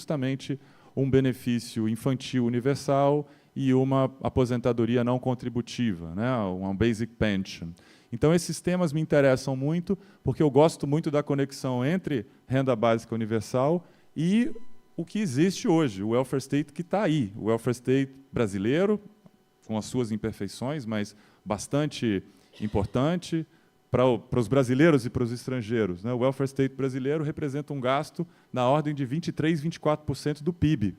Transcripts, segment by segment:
justamente um benefício infantil universal e uma aposentadoria não contributiva, né? Uma basic pension. Então, esses temas me interessam muito, porque eu gosto muito da conexão entre renda básica universal e o que existe hoje, o welfare state que está aí, o welfare state brasileiro, com as suas imperfeições, mas bastante importante para os brasileiros e para os estrangeiros, né? O welfare state brasileiro representa um gasto na ordem de 23%, 24% do PIB.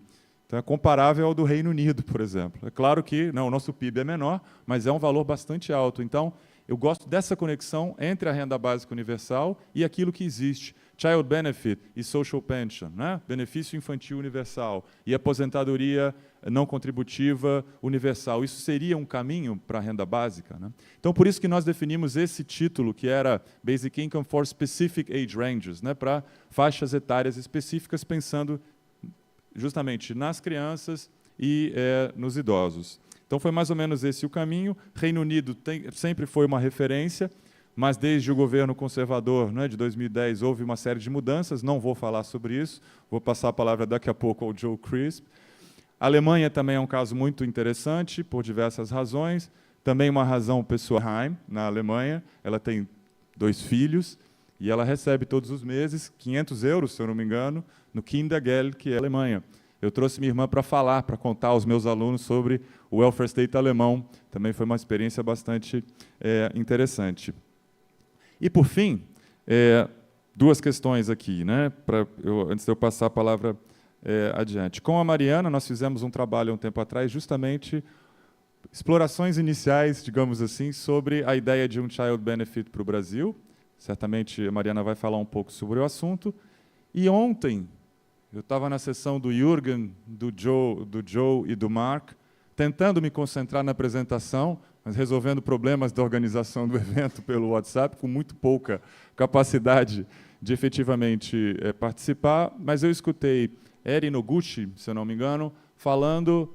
Então, é comparável ao do Reino Unido, por exemplo. É claro que não, o nosso PIB é menor, mas é um valor bastante alto. Então, eu gosto dessa conexão entre a renda básica universal e aquilo que existe. Child benefit e social pension, né? Benefício infantil universal e aposentadoria não contributiva universal. Isso seria um caminho para a renda básica, né? Então, por isso que nós definimos esse título, que era Basic Income for Specific Age Ranges, né? Para faixas etárias específicas, pensando justamente nas crianças e nos idosos. Então, foi mais ou menos esse o caminho. Reino Unido sempre foi uma referência, mas desde o governo conservador, né, de 2010, houve uma série de mudanças. Não vou falar sobre isso, vou passar a palavra daqui a pouco ao Joe Chrisp. A Alemanha também é um caso muito interessante, por diversas razões. Também uma razão pessoal, na Alemanha, ela tem 2 filhos, e ela recebe todos os meses 500 euros, se eu não me engano, no Kindergeld, que é a Alemanha. Eu trouxe minha irmã para falar, para contar aos meus alunos sobre o welfare state alemão. Também foi uma experiência bastante interessante. E, por fim, 2 questões aqui, né, antes de eu passar a palavra adiante. Com a Mariana, nós fizemos um trabalho há um tempo atrás, justamente explorações iniciais, digamos assim, sobre a ideia de um child benefit para o Brasil. Certamente a Mariana vai falar um pouco sobre o assunto. E ontem, eu estava na sessão do Jürgen, do Joe e do Mark, tentando me concentrar na apresentação, mas resolvendo problemas da organização do evento pelo WhatsApp, com muito pouca capacidade de efetivamente participar. Mas eu escutei Eri Noguchi, se eu não me engano, falando,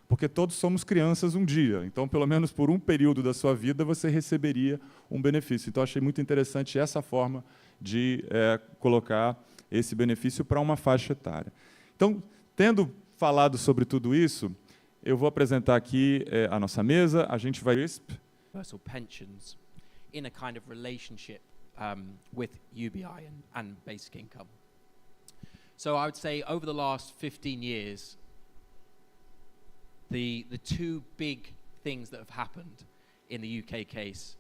porque todos somos crianças um dia, então, pelo menos por um período da sua vida, você receberia um benefício. Então, achei muito interessante essa forma de colocar esse benefício para uma faixa etária. Então, tendo falado sobre tudo isso, eu vou apresentar aqui a nossa mesa. A gente vai universal pensions in a kind of relationship with UBI and basic income. So I would say over the last 15 years, the 2 big things that have happened in the UK case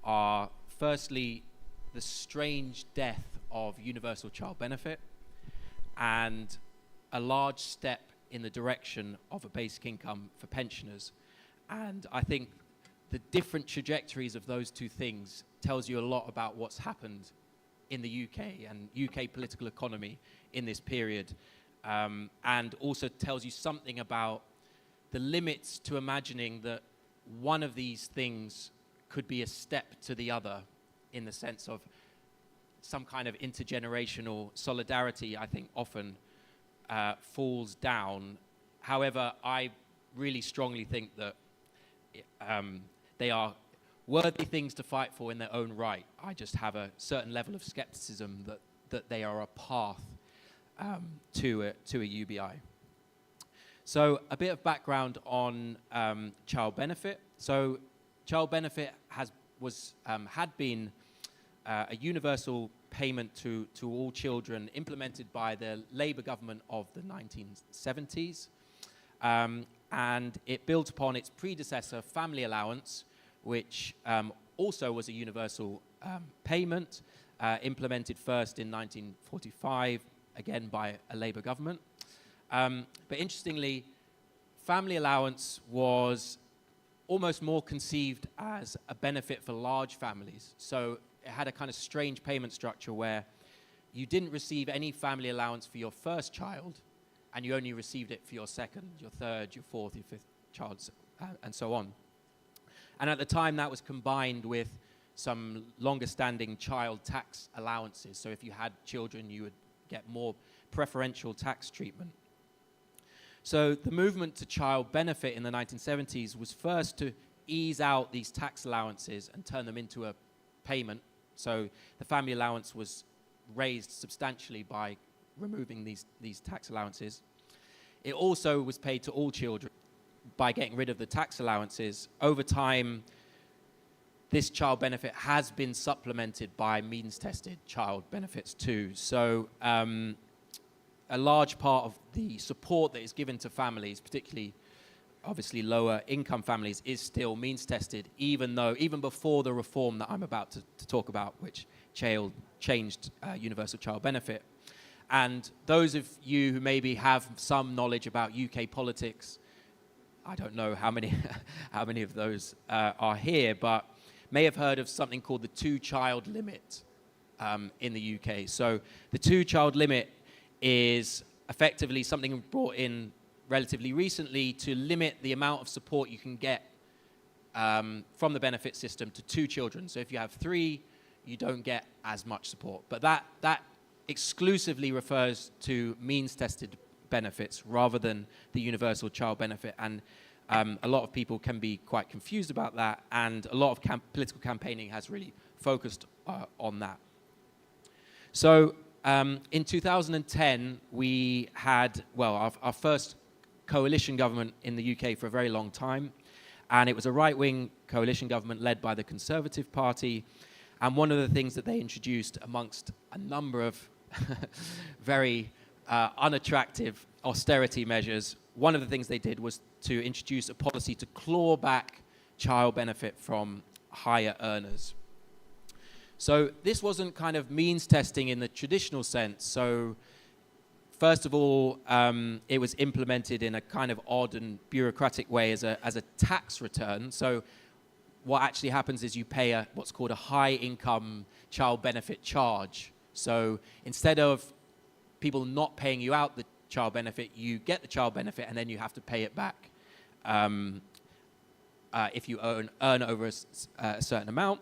are, firstly, the strange death of universal child benefit and a large step in the direction of a basic income for pensioners. And I think the different trajectories of those 2 things tells you a lot about what's happened in the UK and UK political economy in this period, and also tells you something about the limits to imagining that one of these things could be a step to the other, in the sense of some kind of intergenerational solidarity, I think often falls down. However, I really strongly think that they are worthy things to fight for in their own right. I just have a certain level of skepticism that they are a path to a UBI. So a bit of background on child benefit. So child benefit had been a universal payment to all children implemented by the Labour government of the 1970s. And it built upon its predecessor, family allowance, which also was a universal payment, implemented first in 1945, again by a Labour government. But interestingly, family allowance was almost more conceived as a benefit for large families. So it had a kind of strange payment structure where you didn't receive any family allowance for your first child, and you only received it for your second, your third, your fourth, your fifth child, and so on. And at the time, that was combined with some longer-standing child tax allowances. So if you had children, you would get more preferential tax treatment. So the movement to child benefit in the 1970s was first to ease out these tax allowances and turn them into a payment. So the family allowance was raised substantially by removing these tax allowances. It also was paid to all children by getting rid of the tax allowances. Over time, this child benefit has been supplemented by means-tested child benefits too. So a large part of the support that is given to families, particularly obviously lower income families, is still means-tested, even before the reform that I'm about to talk about, which changed universal child benefit. And those of you who maybe have some knowledge about UK politics, I don't know how many of those are here, but may have heard of something called the two-child limit in the UK. So the two-child limit is effectively something brought in relatively recently to limit the amount of support you can get from the benefit system to 2 children. So if you have 3, you don't get as much support. But that exclusively refers to means-tested benefits rather than the universal child benefit. And a lot of people can be quite confused about that, and a lot of political campaigning has really focused on that. So in 2010, we had, our first coalition government in the UK for a very long time, and it was a right-wing coalition government led by the Conservative Party. And one of the things that they introduced, amongst a number of very unattractive austerity measures, one of the things they did was to introduce a policy to claw back child benefit from higher earners. So this wasn't kind of means testing in the traditional sense. So first of all, it was implemented in a kind of odd and bureaucratic way as a tax return. So what actually happens is you pay what's called a high income child benefit charge. So instead of people not paying you out the child benefit, you get the child benefit and then you have to pay it back if you earn over a certain amount.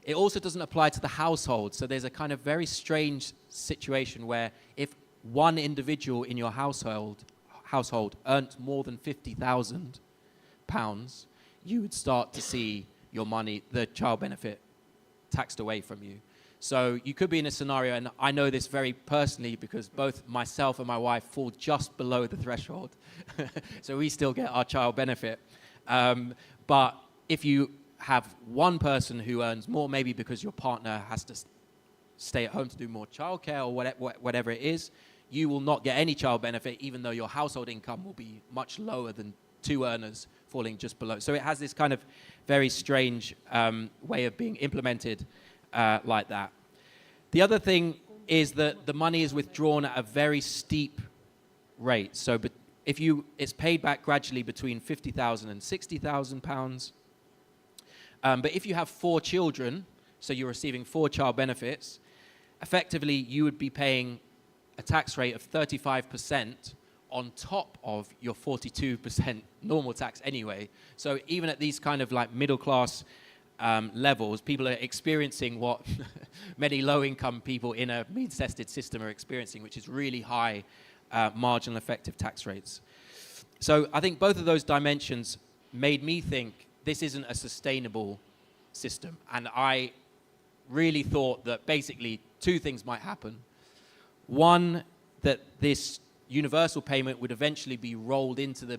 It also doesn't apply to the household. So there's a kind of very strange situation where if one individual in your household earned more than £50,000, you would start to see your money, the child benefit, taxed away from you. So you could be in a scenario, and I know this very personally because both myself and my wife fall just below the threshold. So we still get our child benefit. But if you have one person who earns more, maybe because your partner has to stay at home to do more childcare or whatever it is, you will not get any child benefit, even though your household income will be much lower than 2 earners falling just below. So it has this kind of very strange way of being implemented like that. The other thing is that the money is withdrawn at a very steep rate. So it's paid back gradually between £50,000 and £60,000. But if you have 4 children, so you're receiving 4 child benefits, effectively you would be paying a tax rate of 35% on top of your 42% normal tax anyway. So even at these kind of like middle class levels, people are experiencing what many low-income people in a means-tested system are experiencing, which is really high marginal effective tax rates. So I think both of those dimensions made me think this isn't a sustainable system. And I really thought that basically 2 things might happen. One, that this universal payment would eventually be rolled into the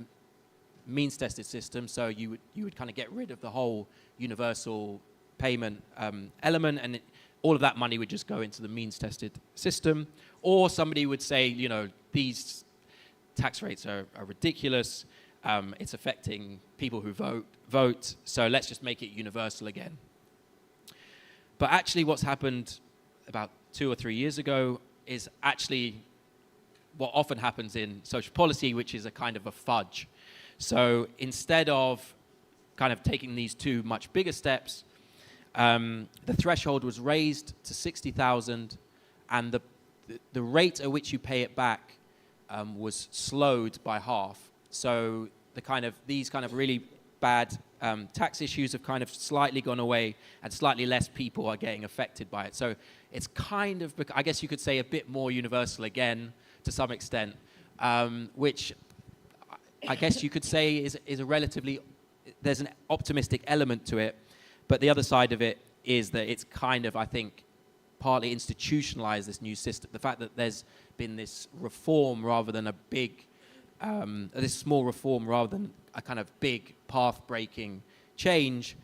means-tested system, so you would kind of get rid of the whole universal payment element, and all of that money would just go into the means-tested system. Or somebody would say, these tax rates are ridiculous, it's affecting people who vote, so let's just make it universal again. But actually what's happened about 2 or 3 years ago is actually what often happens in social policy, which is a kind of a fudge. So instead of kind of taking these 2 much bigger steps, the threshold was raised to 60,000, and the rate at which you pay it back was slowed by half. So these kind of really bad tax issues have kind of slightly gone away, and slightly less people are getting affected by it. So it's kind of, I guess you could say, a bit more universal again to some extent, which I guess you could say is a relatively, there's an optimistic element to it, but the other side of it is that it's kind of, I think, partly institutionalized this new system. The fact that there's been this reform rather than a big, this small reform rather than a kind of big path-breaking change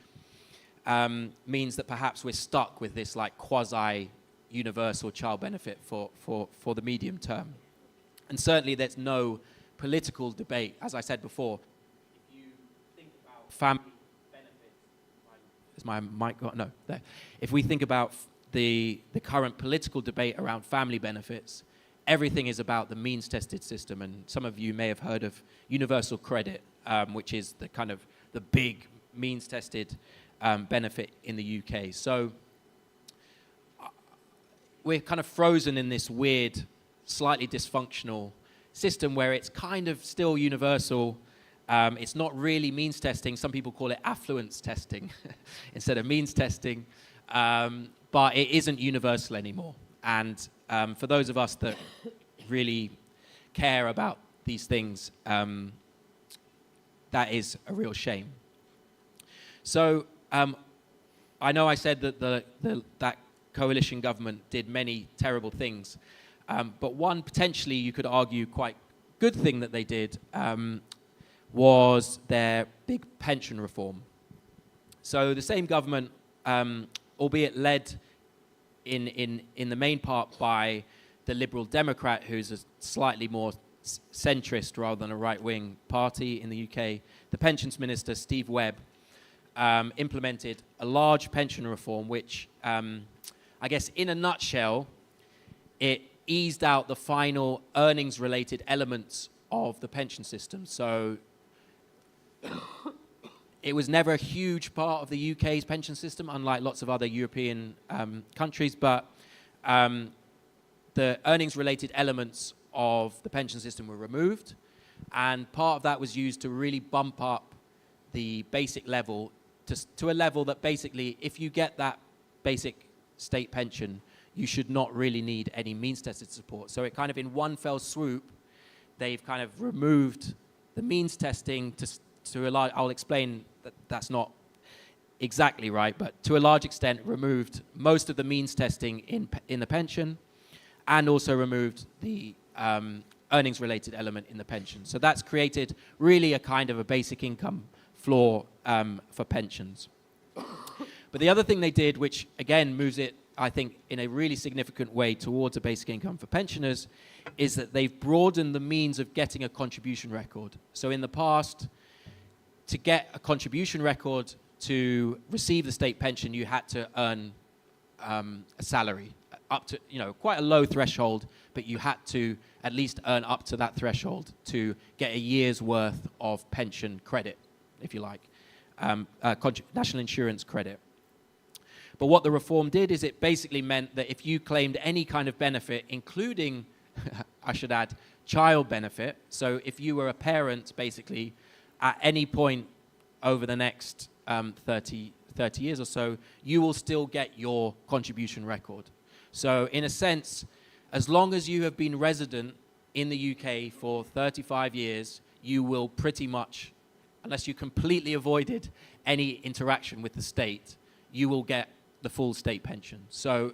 means that perhaps we're stuck with this like quasi-universal child benefit for the medium term. And certainly there's no political debate, as I said before. If you think about family benefits, is my mic got? No, there. If we think about the current political debate around family benefits, everything is about the means-tested system. And some of you may have heard of universal credit, which is the kind of the big means-tested benefit in the UK. So we're kind of frozen in this weird, slightly dysfunctional system where it's kind of still universal. It's not really means testing. Some people call it affluence testing instead of means testing. But it isn't universal anymore. And for those of us that really care about these things, that is a real shame. So I know I said that that coalition government did many terrible things, but one potentially you could argue quite good thing that they did was their big pension reform. So the same government, albeit led in the main part by the Liberal Democrat, who's a slightly more centrist rather than a right-wing party in the UK, the pensions minister, Steve Webb, implemented a large pension reform, which I guess in a nutshell, it eased out the final earnings-related elements of the pension system. So it was never a huge part of the UK's pension system, unlike lots of other European countries, but the earnings-related elements of the pension system were removed, and part of that was used to really bump up the basic level to a level that basically, if you get that basic state pension, you should not really need any means-tested support. So it kind of in one fell swoop, they've kind of removed the means testing to a large, I'll explain that that's not exactly right, but to a large extent removed most of the means testing in the pension, and also removed the earnings-related element in the pension. So that's created really a kind of a basic income floor for pensions. But the other thing they did, which again moves it, I think, in a really significant way towards a basic income for pensioners, is that they've broadened the means of getting a contribution record. So in the past, to get a contribution record to receive the state pension, you had to earn a salary up to, quite a low threshold, but you had to at least earn up to that threshold to get a year's worth of pension credit, if you like, national insurance credit. But what the reform did is it basically meant that if you claimed any kind of benefit, including, I should add, child benefit, so if you were a parent, basically, at any point over the next 30 years or so, you will still get your contribution record. So in a sense, as long as you have been resident in the UK for 35 years, you will pretty much, unless you completely avoided any interaction with the state, you will get the full state pension. So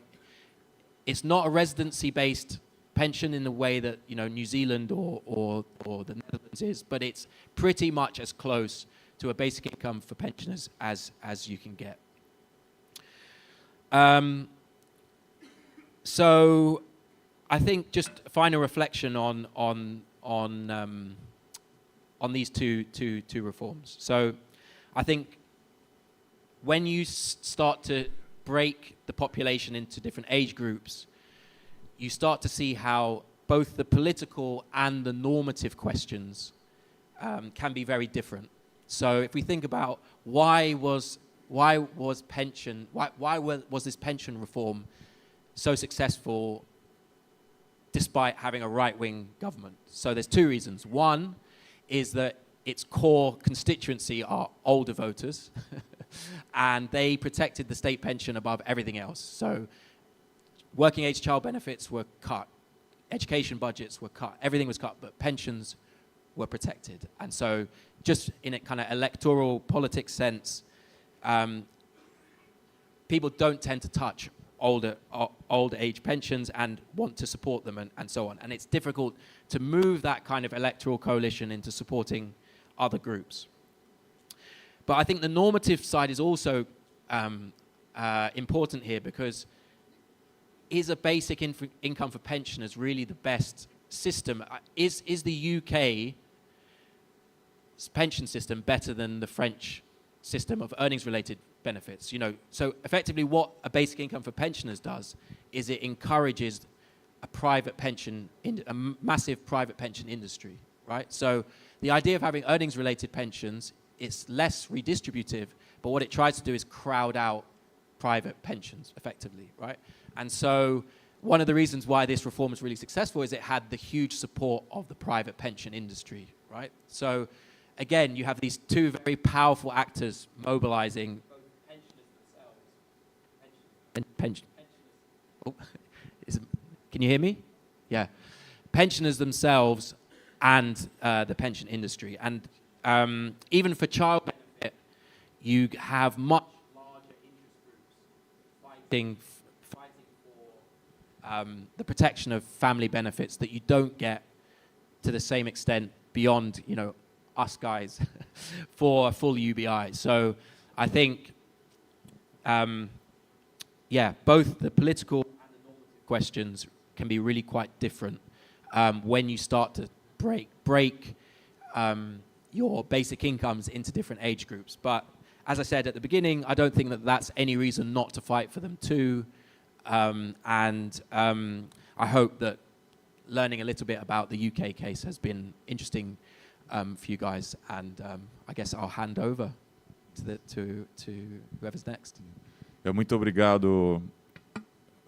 it's not a residency-based pension in the way that New Zealand or the Netherlands is, but it's pretty much as close to a basic income for pensioners as you can get. So I think just a final reflection on these two reforms. So I think when you start to break the population into different age groups, you start to see how both the political and the normative questions can be very different. So if we think about why was this pension reform so successful despite having a right-wing government? So there's two reasons. One is that its core constituency are older voters, and they protected the state pension above everything else. So working age child benefits were cut, education budgets were cut, everything was cut, but pensions were protected. And so just in a kind of electoral politics sense, people don't tend to touch older age pensions and want to support them and so on. And it's difficult to move that kind of electoral coalition into supporting other groups. But I think the normative side is also important here, because is a basic income for pensioners really the best system? Is the UK pension system better than the French system of earnings-related benefits? You know, so effectively what a basic income for pensioners does is it encourages a private pension, a massive private pension industry, right? So the idea of having earnings-related pensions, it's less redistributive, but what it tries to do is crowd out private pensions effectively, right? And so one of the reasons why this reform is really successful is it had the huge support of the private pension industry, right? So again, you have these two very powerful actors mobilizing both pensioners themselves. Can you hear me? Yeah. Pensioners themselves and the pension industry. And even for child benefit, you have much larger interest groups fighting for the protection of family benefits that you don't get to the same extent beyond, you know, us guys for a full UBI. So I think, yeah, both the political and the normative questions can be really quite different when you start to break your basic incomes into different age groups. But as I said at the beginning, I don't think that that's any reason not to fight for them too. I hope that learning a little bit about the UK case has been interesting for you guys, and I guess I'll hand over to whoever's next. Muito obrigado.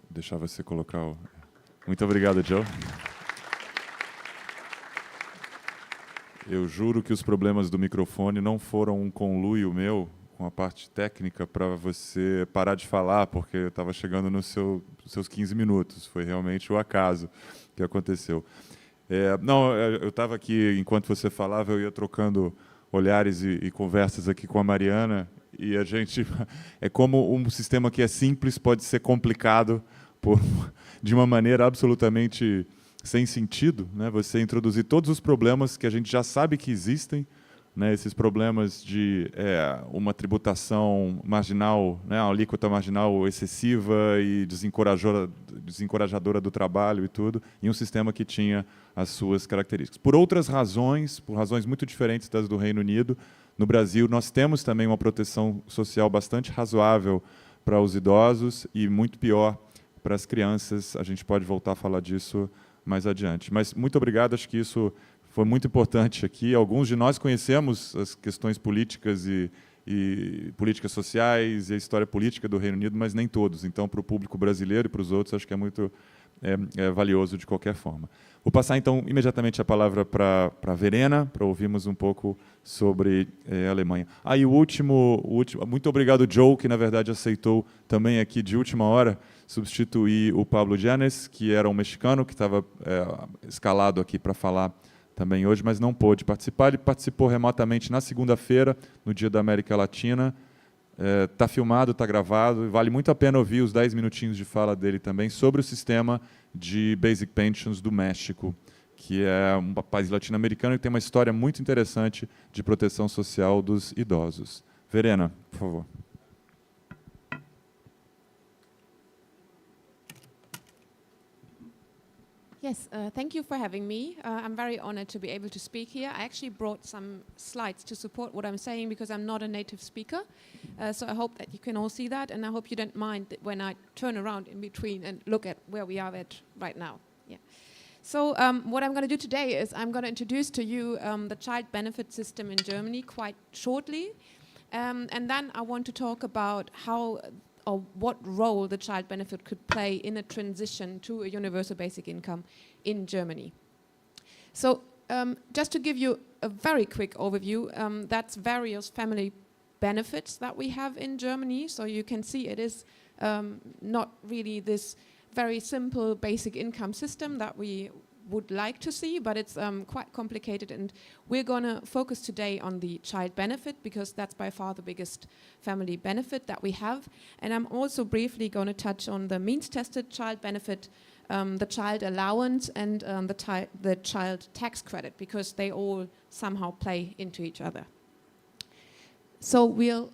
Deixar você colocar o... Muito obrigado, Joe. Eu juro que os problemas do microfone não foram um conluio meu com a parte técnica para você parar de falar, porque eu estava chegando nos seus 15 minutos. Foi realmente o acaso que aconteceu. Eu estava aqui, enquanto você falava, eu ia trocando olhares e conversas aqui com a Mariana, e a gente... É como um sistema que é simples pode ser complicado de uma maneira absolutamente sem sentido, né? Você introduzir todos os problemas que a gente já sabe que existem, né, esses problemas de uma tributação marginal, né, uma alíquota marginal excessiva e desencorajadora do trabalho e tudo, em um sistema que tinha as suas características. Por outras razões, por razões muito diferentes das do Reino Unido, no Brasil nós temos também uma proteção social bastante razoável para os idosos e muito pior para as crianças. A gente pode voltar a falar disso mais adiante. Mas muito obrigado, acho que isso foi muito importante aqui. Alguns de nós conhecemos as questões políticas e políticas sociais e a história política do Reino Unido, mas nem todos. Então, para o público brasileiro e para os outros, acho que é muito valioso de qualquer forma. Vou passar, então, imediatamente a palavra para a Verena, para ouvirmos um pouco sobre a Alemanha. E o último, muito obrigado, Joe, que, na verdade, aceitou também aqui, de última hora, substituir o Pablo Llanes, que era um mexicano, que estava escalado aqui para falar também hoje, mas não pôde participar. Ele participou remotamente na segunda-feira, no Dia da América Latina. Está filmado, está gravado, e vale muito a pena ouvir os 10 minutinhos de fala dele também sobre o sistema de Basic Pensions do México, que é um país latino-americano e tem uma história muito interessante de proteção social dos idosos. Verena, por favor. Yes, thank you for having me. I'm very honored to be able to speak here. I actually brought some slides to support what I'm saying because I'm not a native speaker. So I hope that you can all see that, and I hope you don't mind that when I turn around in between and look at where we are at right now. Yeah. So what I'm going to do today is I'm going to introduce to you the child benefit system in Germany quite shortly. And then I want to talk about how or what role the child benefit could play in a transition to a universal basic income in Germany. So just to give you a very quick overview, that's various family benefits that we have in Germany. So you can see it is not really this very simple basic income system that we would like to see, but it's quite complicated, and we're going to focus today on the child benefit because that's by far the biggest family benefit that we have. And I'm also briefly going to touch on the means-tested child benefit, the child allowance, and the child tax credit, because they all somehow play into each other. So we'll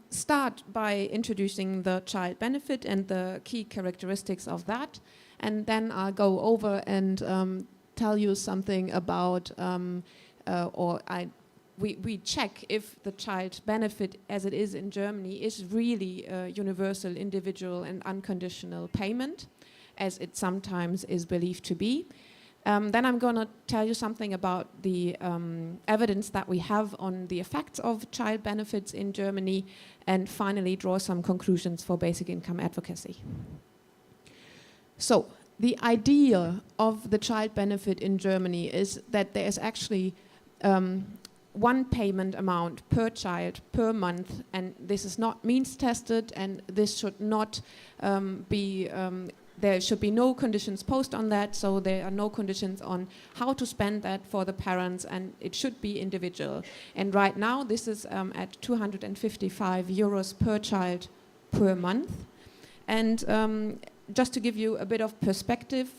start by introducing the child benefit and the key characteristics of that, and then I'll go over and tell you something about, we check if the child benefit as it is in Germany is really a universal, individual and unconditional payment, as it sometimes is believed to be. Then I'm going to tell you something about the evidence that we have on the effects of child benefits in Germany, and finally draw some conclusions for basic income advocacy. So, the idea of the child benefit in Germany is that there is actually one payment amount per child per month, and this is not means tested, and this should not be there should be no conditions posed on that, so there are no conditions on how to spend that for the parents, and it should be individual. And right now, this is at 255 euros per child per month. And just to give you a bit of perspective,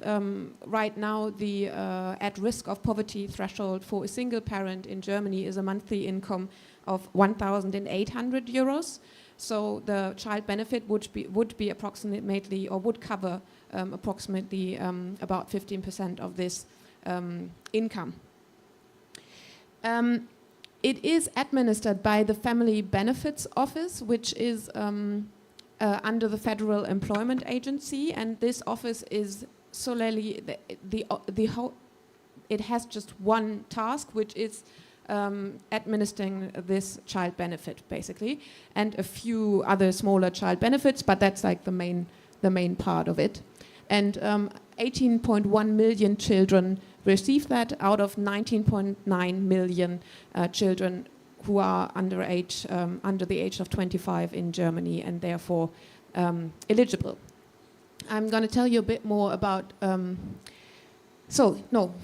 right now the at risk of poverty threshold for a single parent in Germany is a monthly income of 1,800 euros. So the child benefit would be approximately, or would cover approximately about 15% of this income. It is administered by the Family Benefits Office, which is under the Federal Employment Agency, and this office is solely it has just one task, which is administering this child benefit, basically, and a few other smaller child benefits, but that's like the main part of it. And 18.1 million children receive that out of 19.9 million children who are under the age of 25 in Germany, and therefore eligible. I'm going to tell you a bit more about.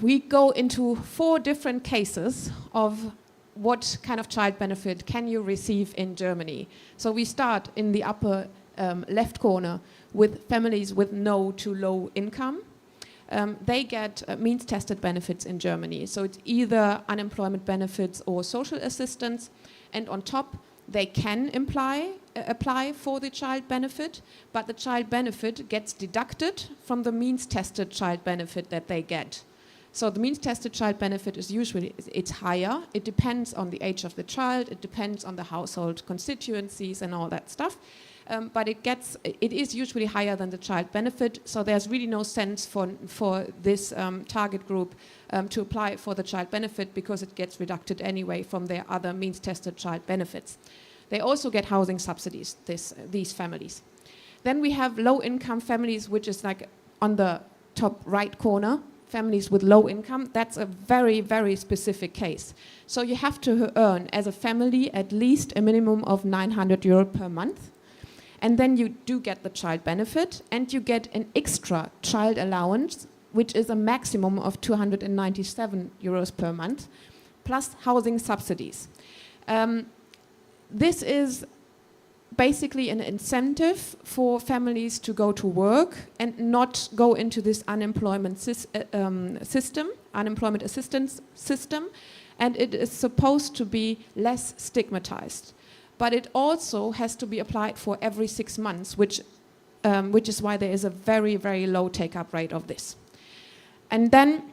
We go into 4 different cases of what kind of child benefit can you receive in Germany. So we start in the upper left corner with families with no to low income. They get means-tested benefits in Germany. So it's either unemployment benefits or social assistance, and on top they can apply for the child benefit, but the child benefit gets deducted from the means-tested child benefit that they get. So the means-tested child benefit is usually, it's higher. It depends on the age of the child, it depends on the household constituencies and all that stuff. But it is usually higher than the child benefit, so there's really no sense for this target group to apply for the child benefit, because it gets deducted anyway from their other means-tested child benefits. They also get housing subsidies, these families. Then we have low-income families, which is like on the top right corner, families with low income. That's a very, very specific case. So you have to earn, as a family, at least a minimum of 900 euro per month. And then you do get the child benefit, and you get an extra child allowance, which is a maximum of 297 euros per month, plus housing subsidies. This is basically an incentive for families to go to work and not go into this unemployment unemployment assistance system, and it is supposed to be less stigmatized. But it also has to be applied for every 6 months, which is why there is a very, very low take-up rate of this. And then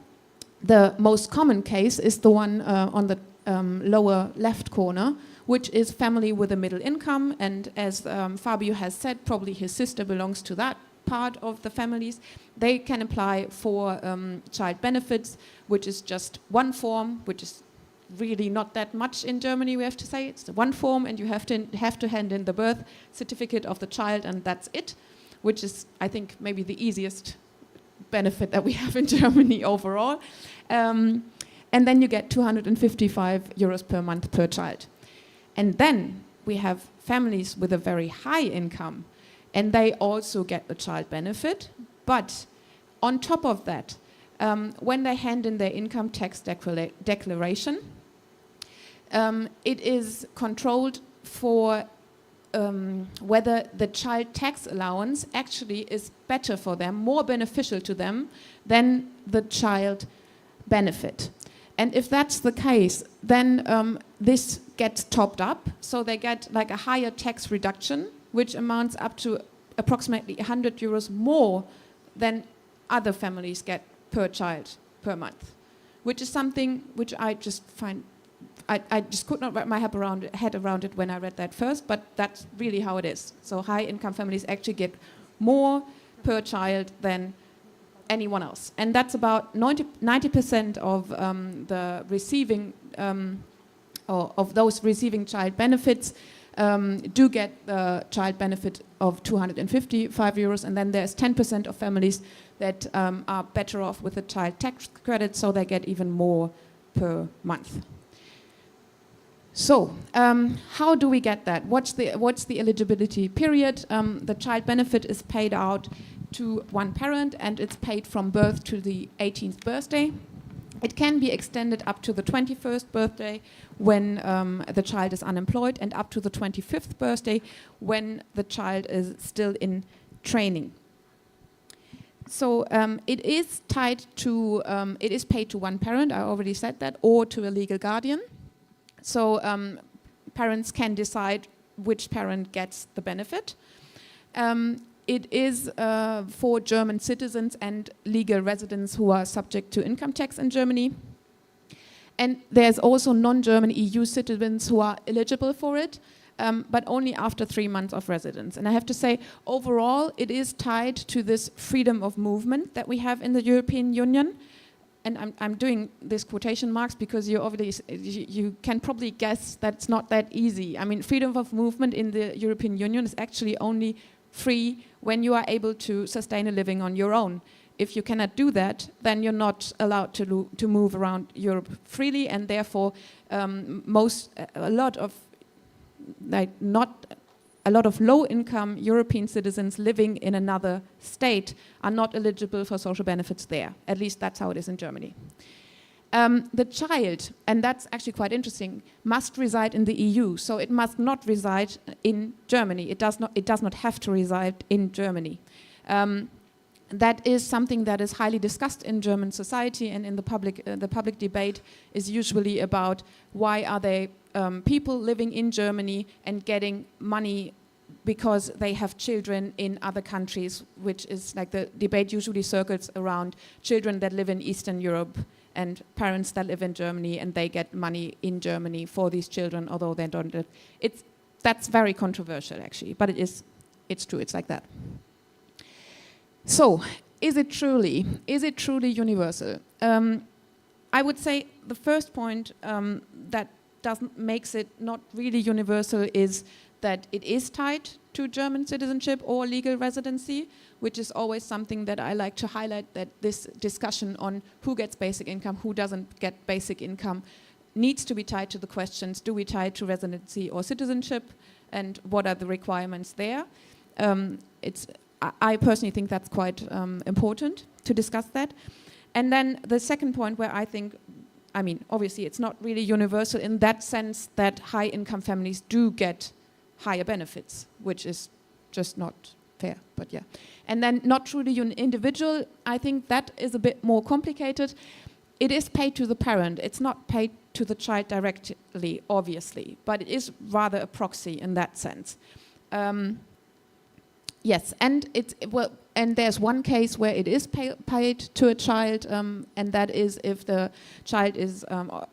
the most common case is the one on the lower left corner, which is family with a middle income. And as Fabio has said, probably his sister belongs to that part of the families. They can apply for child benefits, which is just one form, which is really not that much in Germany, we have to say. It's the one form, and you have to hand in the birth certificate of the child, and that's it, which is, I think, maybe the easiest benefit that we have in Germany overall. And then you get 255 euros per month per child. And then we have families with a very high income, and they also get the child benefit. But on top of that, when they hand in their income tax declaration, it is controlled for whether the child tax allowance actually is better for them, more beneficial to them than the child benefit. And if that's the case, then this gets topped up, so they get like a higher tax reduction, which amounts up to approximately 100 euros more than other families get per child per month, which is something which I just find, I just could not wrap my head around it when I read that first, but that's really how it is. So high income families actually get more per child than anyone else. And that's about 90% of the receiving, or of those receiving child benefits do get the child benefit of 255 euros, and then there's 10% of families that are better off with the child tax credit, so they get even more per month. So, how do we get that? What's the eligibility period? The child benefit is paid out to one parent, and it's paid from birth to the 18th birthday. It can be extended up to the 21st birthday when the child is unemployed, and up to the 25th birthday when the child is still in training. So it is tied to, it is paid to one parent, I already said that, or to a legal guardian. So parents can decide which parent gets the benefit. It is for German citizens and legal residents who are subject to income tax in Germany. And there's also non-German EU citizens who are eligible for it, but only after 3 months of residence. And I have to say, overall, it is tied to this freedom of movement that we have in the European Union. And I'm doing this quotation marks because you can probably guess that it's not that easy. I mean, freedom of movement in the European Union is actually only free when you are able to sustain a living on your own. If you cannot do that, then you're not allowed to move around Europe freely, and therefore a lot of low-income European citizens living in another state are not eligible for social benefits there. At least that's how it is in Germany. The child, and that's actually quite interesting, must reside in the EU, so it must not reside in Germany. It does not have to reside in Germany. That is something that is highly discussed in German society, and in the public debate is usually about why are they people living in Germany and getting money because they have children in other countries, which is like the debate usually circles around children that live in Eastern Europe and parents that live in Germany, and they get money in Germany for these children, although they don't live. That's very controversial, actually, but it's true, it's like that. So, is it truly universal? I would say the first point that makes it not really universal is that it is tied to German citizenship or legal residency, which is always something that I like to highlight, that this discussion on who gets basic income, who doesn't get basic income, needs to be tied to the questions, do we tie it to residency or citizenship, and what are the requirements there? I personally think that's quite important to discuss that. And then the second point where I think, I mean, obviously it's not really universal in that sense that high-income families do get higher benefits, which is just not fair, but yeah. And then not truly individual, I think that is a bit more complicated. It is paid to the parent. It's not paid to the child directly, obviously, but it is rather a proxy in that sense. Yes, and and there's one case where it is paid to a child, and that is if the child is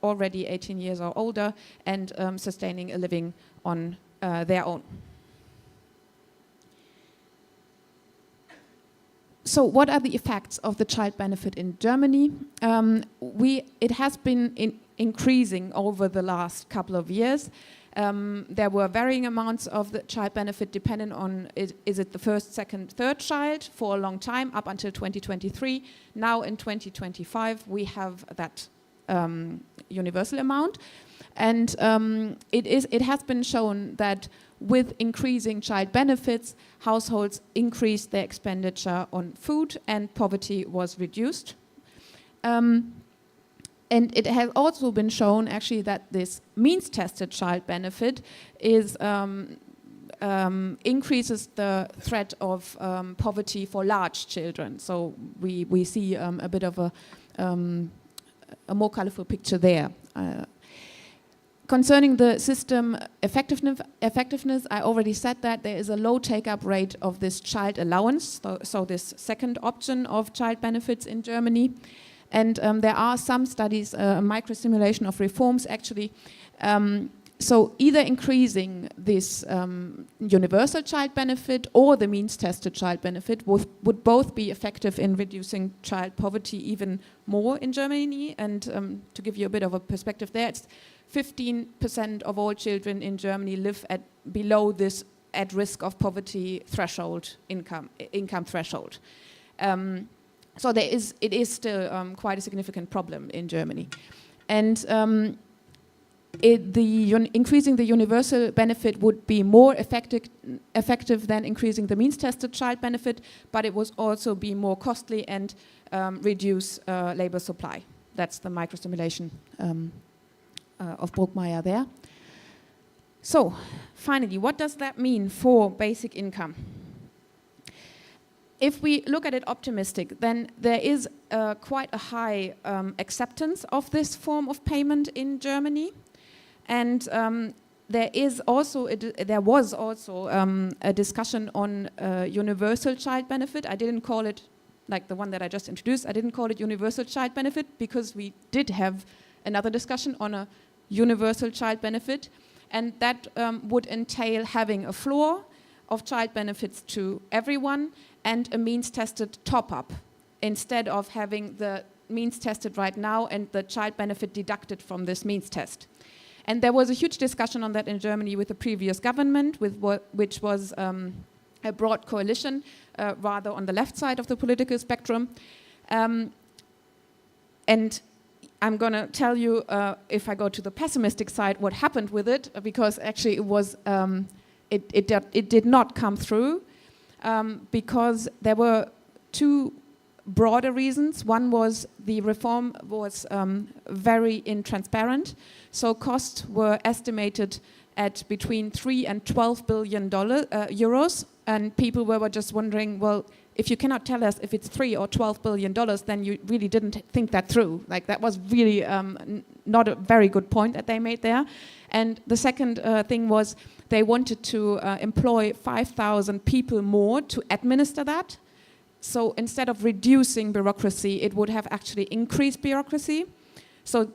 already 18 years or older and sustaining a living on their own. So what are the effects of the child benefit in Germany? It has been increasing over the last couple of years. There were varying amounts of the child benefit depending on is it the first, second, third child for a long time, up until 2023. Now in 2025 we have that universal amount. And it has been shown that with increasing child benefits, households increased their expenditure on food and poverty was reduced. And it has also been shown actually that this means-tested child benefit is increases the threat of poverty for large children. So we see a bit of a more colorful picture there. Concerning the system effectiveness, I already said that there is a low take-up rate of this child allowance, so this second option of child benefits in Germany. And there are some studies, a microsimulation of reforms actually. So either increasing this universal child benefit or the means-tested child benefit would both be effective in reducing child poverty even more in Germany. And to give you a bit of a perspective there, it's 15% of all children in Germany live at below this at risk of poverty threshold income threshold. So it is still quite a significant problem in Germany, and increasing the universal benefit would be more effective than increasing the means-tested child benefit, but it would also be more costly and reduce labor supply. That's the microsimulation of Bruckmeier there. So, finally, what does that mean for basic income? If we look at it optimistic, then there is quite a high acceptance of this form of payment in Germany, and there was also a discussion on universal child benefit. I didn't call it like the one that I just introduced. I didn't call it universal child benefit because we did have another discussion on a universal child benefit, and that would entail having a floor of child benefits to everyone and a means-tested top-up instead of having the means-tested right now and the child benefit deducted from this means test. And there was a huge discussion on that in Germany with the previous government, which was a broad coalition, rather on the left side of the political spectrum. And I'm going to tell you, if I go to the pessimistic side, what happened with it, because actually it was it did not come through. Because there were two broader reasons. One was the reform was very intransparent. So costs were estimated at between 3 and 12 billion euros, and people were just wondering, well, if you cannot tell us if it's 3 or 12 billion dollars, then you really didn't think that through. Like that was really not a very good point that they made there. And the second thing was they wanted to employ 5,000 people more to administer that. So instead of reducing bureaucracy, it would have actually increased bureaucracy. So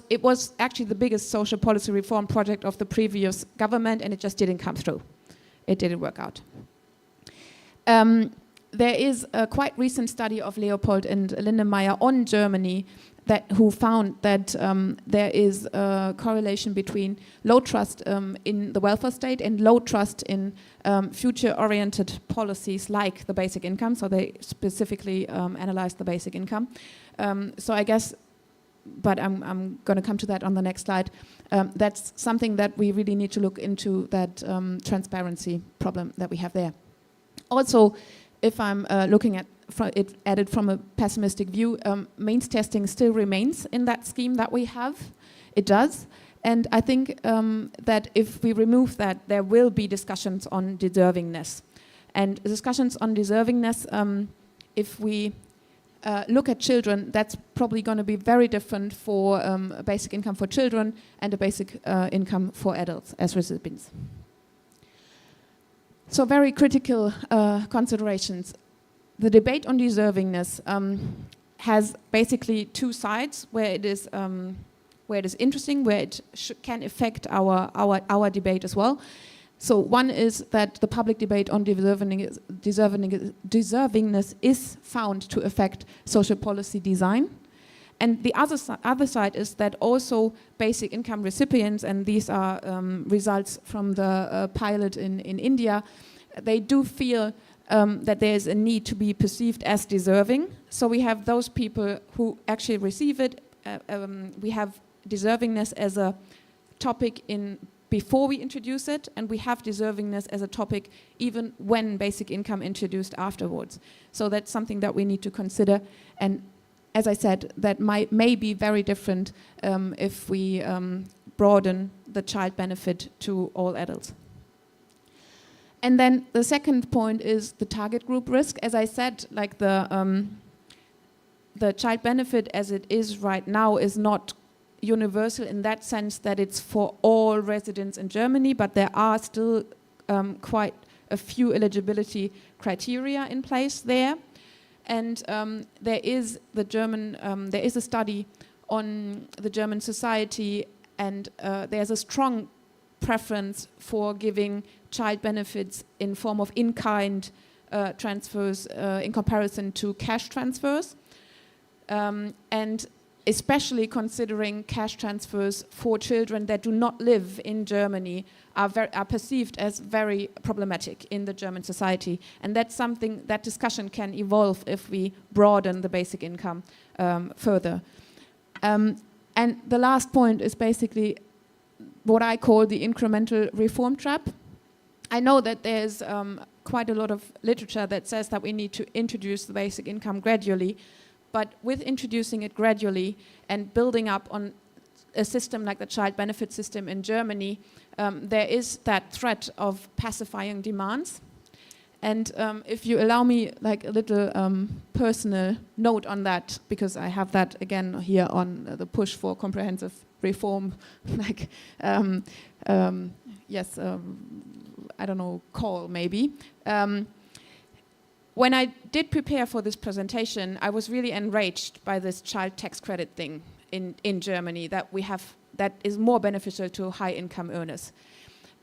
it was actually the biggest social policy reform project of the previous government, and it just didn't come through. It didn't work out. There is a quite recent study of Leopold and Lindemeyer on Germany who found that there is a correlation between low trust in the welfare state and low trust in future-oriented policies like the basic income. So they specifically analyzed the basic income. So I guess, but I'm going to come to that on the next slide. That's something that we really need to look into, that transparency problem that we have there. Also, if I'm looking at it from a pessimistic view, means testing still remains in that scheme that we have. It does. And I think that if we remove that, there will be discussions on deservingness. And discussions on deservingness, if we look at children, that's probably going to be very different for a basic income for children and a basic income for adults as recipients. So very critical considerations. The debate on deservingness has basically two sides, where it is interesting, where it can affect our debate as well. So one is that the public debate on deservingness is found to affect social policy design. And the other side is that also basic income recipients, and these are results from the pilot in India, they do feel that there is a need to be perceived as deserving. So we have those people who actually receive it. We have deservingness as a topic before we introduce it, and we have deservingness as a topic even when basic income introduced afterwards. So that's something that we need to consider. And as I said, that may be very different if we broaden the child benefit to all adults. And then the second point is the target group risk. As I said, like the child benefit as it is right now is not universal in that sense that it's for all residents in Germany, but there are still quite a few eligibility criteria in place there. And there is a study on the German society, and there's a strong preference for giving child benefits in form of in-kind transfers in comparison to cash transfers. And especially considering cash transfers for children that do not live in Germany are perceived as very problematic in the German society. And that's something, that discussion can evolve if we broaden the basic income further. And the last point is basically what I call the incremental reform trap. I know that there's quite a lot of literature that says that we need to introduce the basic income gradually, but with introducing it gradually and building up on a system like the child benefit system in Germany, there is that threat of pacifying demands. And if you allow me like a little personal note on that, because I have that again here on the push for comprehensive reform, like, I don't know, call maybe. When I did prepare for this presentation, I was really enraged by this child tax credit thing in Germany that we have, that is more beneficial to high income earners.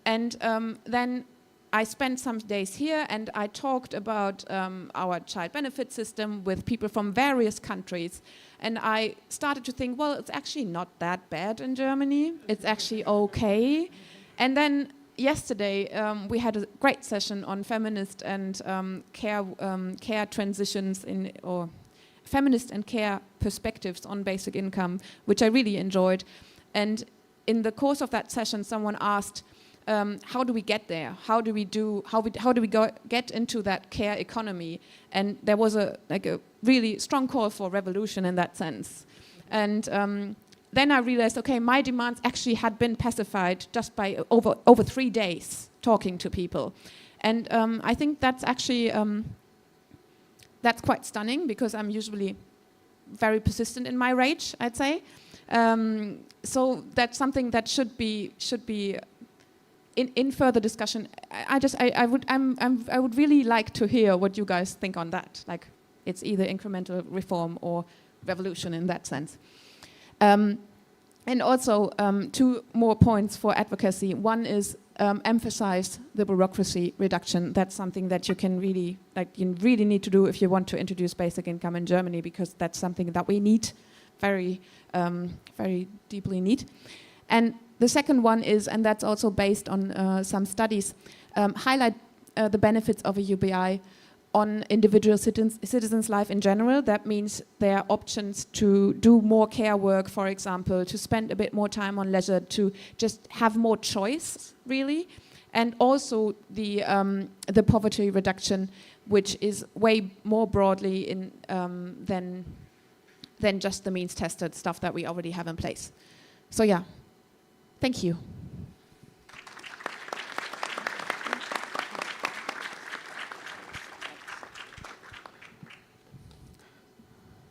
And then I spent some days here and I talked about our child benefit system with people from various countries. And I started to think, well, it's actually not that bad in Germany. It's actually okay. And then yesterday, we had a great session on feminist and care transitions or feminist and care perspectives on basic income, which I really enjoyed. And in the course of that session, someone asked, how do we get there? How do we get into that care economy? And there was a really strong call for revolution in that sense. And then I realized, okay, my demands actually had been pacified just by over 3 days talking to people. And I think that's actually, that's quite stunning because I'm usually very persistent in my rage, I'd say. So that's something that should be in further discussion. I would really like to hear what you guys think on that. Like, it's either incremental reform or revolution in that sense. And also 2 more points for advocacy. One is emphasize the bureaucracy reduction. That's something that you can really, you really need to do if you want to introduce basic income in Germany, because that's something that we need, very deeply need. And the second one is, and that's also based on some studies, highlight the benefits of a UBI on individual citizens' life in general. That means there are options to do more care work, for example, to spend a bit more time on leisure, to just have more choice, really. And also the poverty reduction, which is way more broadly in, than just the means-tested stuff that we already have in place. So yeah, thank you.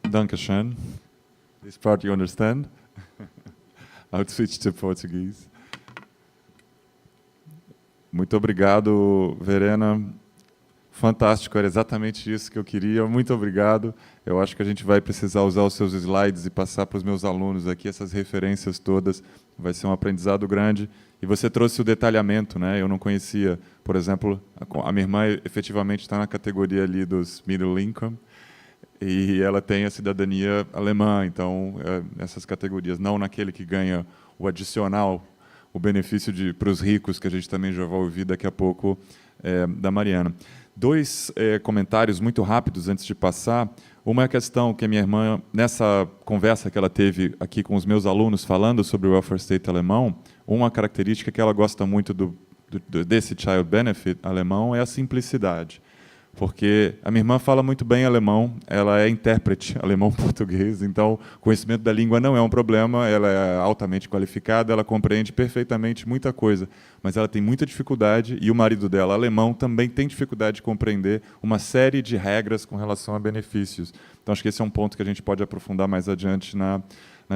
Dankeschön. This part you understand? I'll switch to Portuguese. Muito obrigado, Verena. Fantástico, era exatamente isso que eu queria. Muito obrigado. Eu acho que a gente vai precisar usar os seus slides e passar para os meus alunos aqui essas referências todas. Vai ser um aprendizado grande. E você trouxe o detalhamento, né? Eu não conhecia, por exemplo, a minha irmã efetivamente está na categoria ali dos middle income. E ela tem a cidadania alemã, então, nessas categorias, não naquele que ganha o adicional, o benefício para os ricos, que a gente também já vai ouvir daqui a pouco da Mariana. 2 comentários muito rápidos antes de passar. Uma é a questão que a minha irmã, nessa conversa que ela teve aqui com os meus alunos falando sobre o welfare state alemão, uma característica que ela gosta muito desse child benefit alemão é a simplicidade. porque a minha irmã fala muito bem alemão, ela é intérprete alemão-português, então o conhecimento da língua não é um problema, ela é altamente qualificada, ela compreende perfeitamente muita coisa, mas ela tem muita dificuldade, e o marido dela, alemão, também tem dificuldade de compreender uma série de regras com relação a benefícios. Então, acho que esse é um ponto que a gente pode aprofundar mais adiante na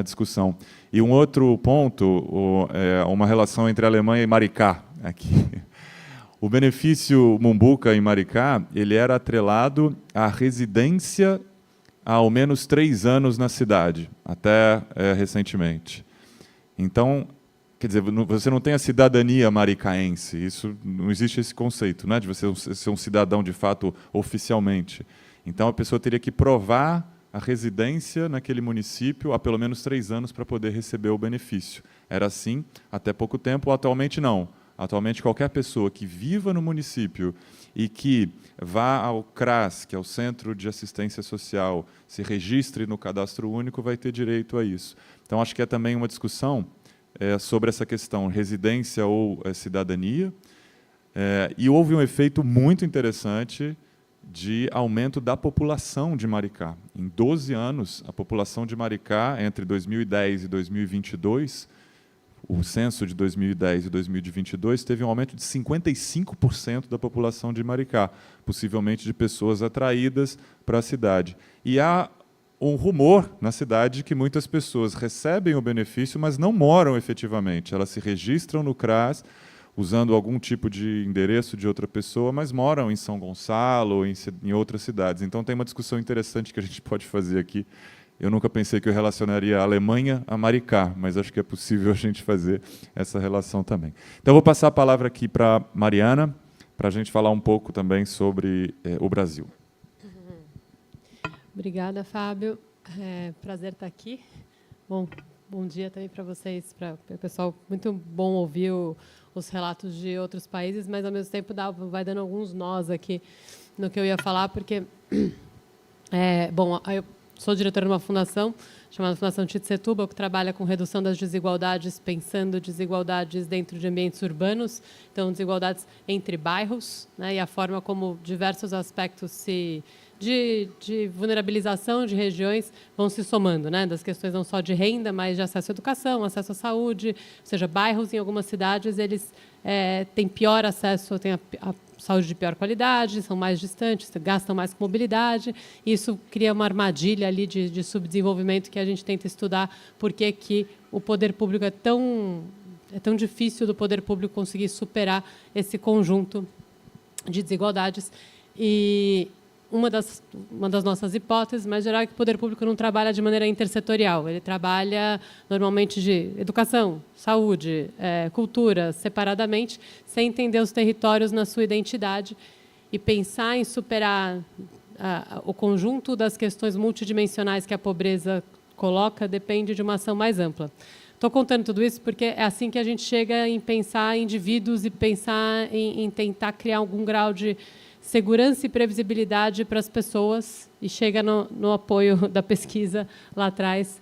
discussão. E um outro ponto, é uma relação entre Alemanha e Maricá, aqui. O benefício Mumbuca em Maricá, ele era atrelado à residência há ao menos 3 anos na cidade, até recentemente. Então, quer dizer, você não tem a cidadania maricaense, isso, não existe esse conceito, né, de você ser um cidadão de fato oficialmente. Então, a pessoa teria que provar a residência naquele município há pelo menos 3 anos para poder receber o benefício. Era assim até pouco tempo, atualmente não. Atualmente, qualquer pessoa que viva no município e que vá ao CRAS, que é o Centro de Assistência Social, se registre no Cadastro Único, vai ter direito a isso. Então, acho que é também uma discussão sobre essa questão, residência ou cidadania. E houve um efeito muito interessante de aumento da população de Maricá. Em 12 anos, a população de Maricá, entre 2010 e 2022, o censo de 2010 e 2022 teve um aumento de 55% da população de Maricá, possivelmente de pessoas atraídas para a cidade. E há um rumor na cidade que muitas pessoas recebem o benefício, mas não moram efetivamente. Elas se registram no CRAS, usando algum tipo de endereço de outra pessoa, mas moram em São Gonçalo ou em outras cidades. Então, tem uma discussão interessante que a gente pode fazer aqui. Eu nunca pensei que eu relacionaria a Alemanha a Maricá, mas acho que é possível a gente fazer essa relação também. Então, eu vou passar a palavra aqui para a Mariana, para a gente falar um pouco também sobre o Brasil. Obrigada, Fábio. Prazer estar aqui. Bom dia também para vocês, para o pessoal. Muito bom ouvir os relatos de outros países, mas, ao mesmo tempo, vai dando alguns nós aqui no que eu ia falar, porque... eu sou diretora de uma fundação chamada Fundação Titsetuba, que trabalha com redução das desigualdades, pensando desigualdades dentro de ambientes urbanos, então desigualdades entre bairros, né, e a forma como diversos aspectos de vulnerabilização de regiões vão se somando, né, das questões não só de renda, mas de acesso à educação, acesso à saúde, ou seja, bairros em algumas cidades eles têm pior acesso, têm a saúde de pior qualidade, são mais distantes, gastam mais com mobilidade, e isso cria uma armadilha ali de subdesenvolvimento que a gente tenta estudar por que o poder público é tão difícil do poder público conseguir superar esse conjunto de desigualdades. E uma das nossas hipóteses mais geral é que o poder público não trabalha de maneira intersetorial. Ele trabalha normalmente de educação, saúde, cultura, separadamente, sem entender os territórios na sua identidade e pensar em superar o conjunto das questões multidimensionais que a pobreza coloca depende de uma ação mais ampla. Estou contando tudo isso porque é assim que a gente chega em pensar em indivíduos e pensar em tentar criar algum grau de segurança e previsibilidade para as pessoas, e chega no apoio da pesquisa lá atrás,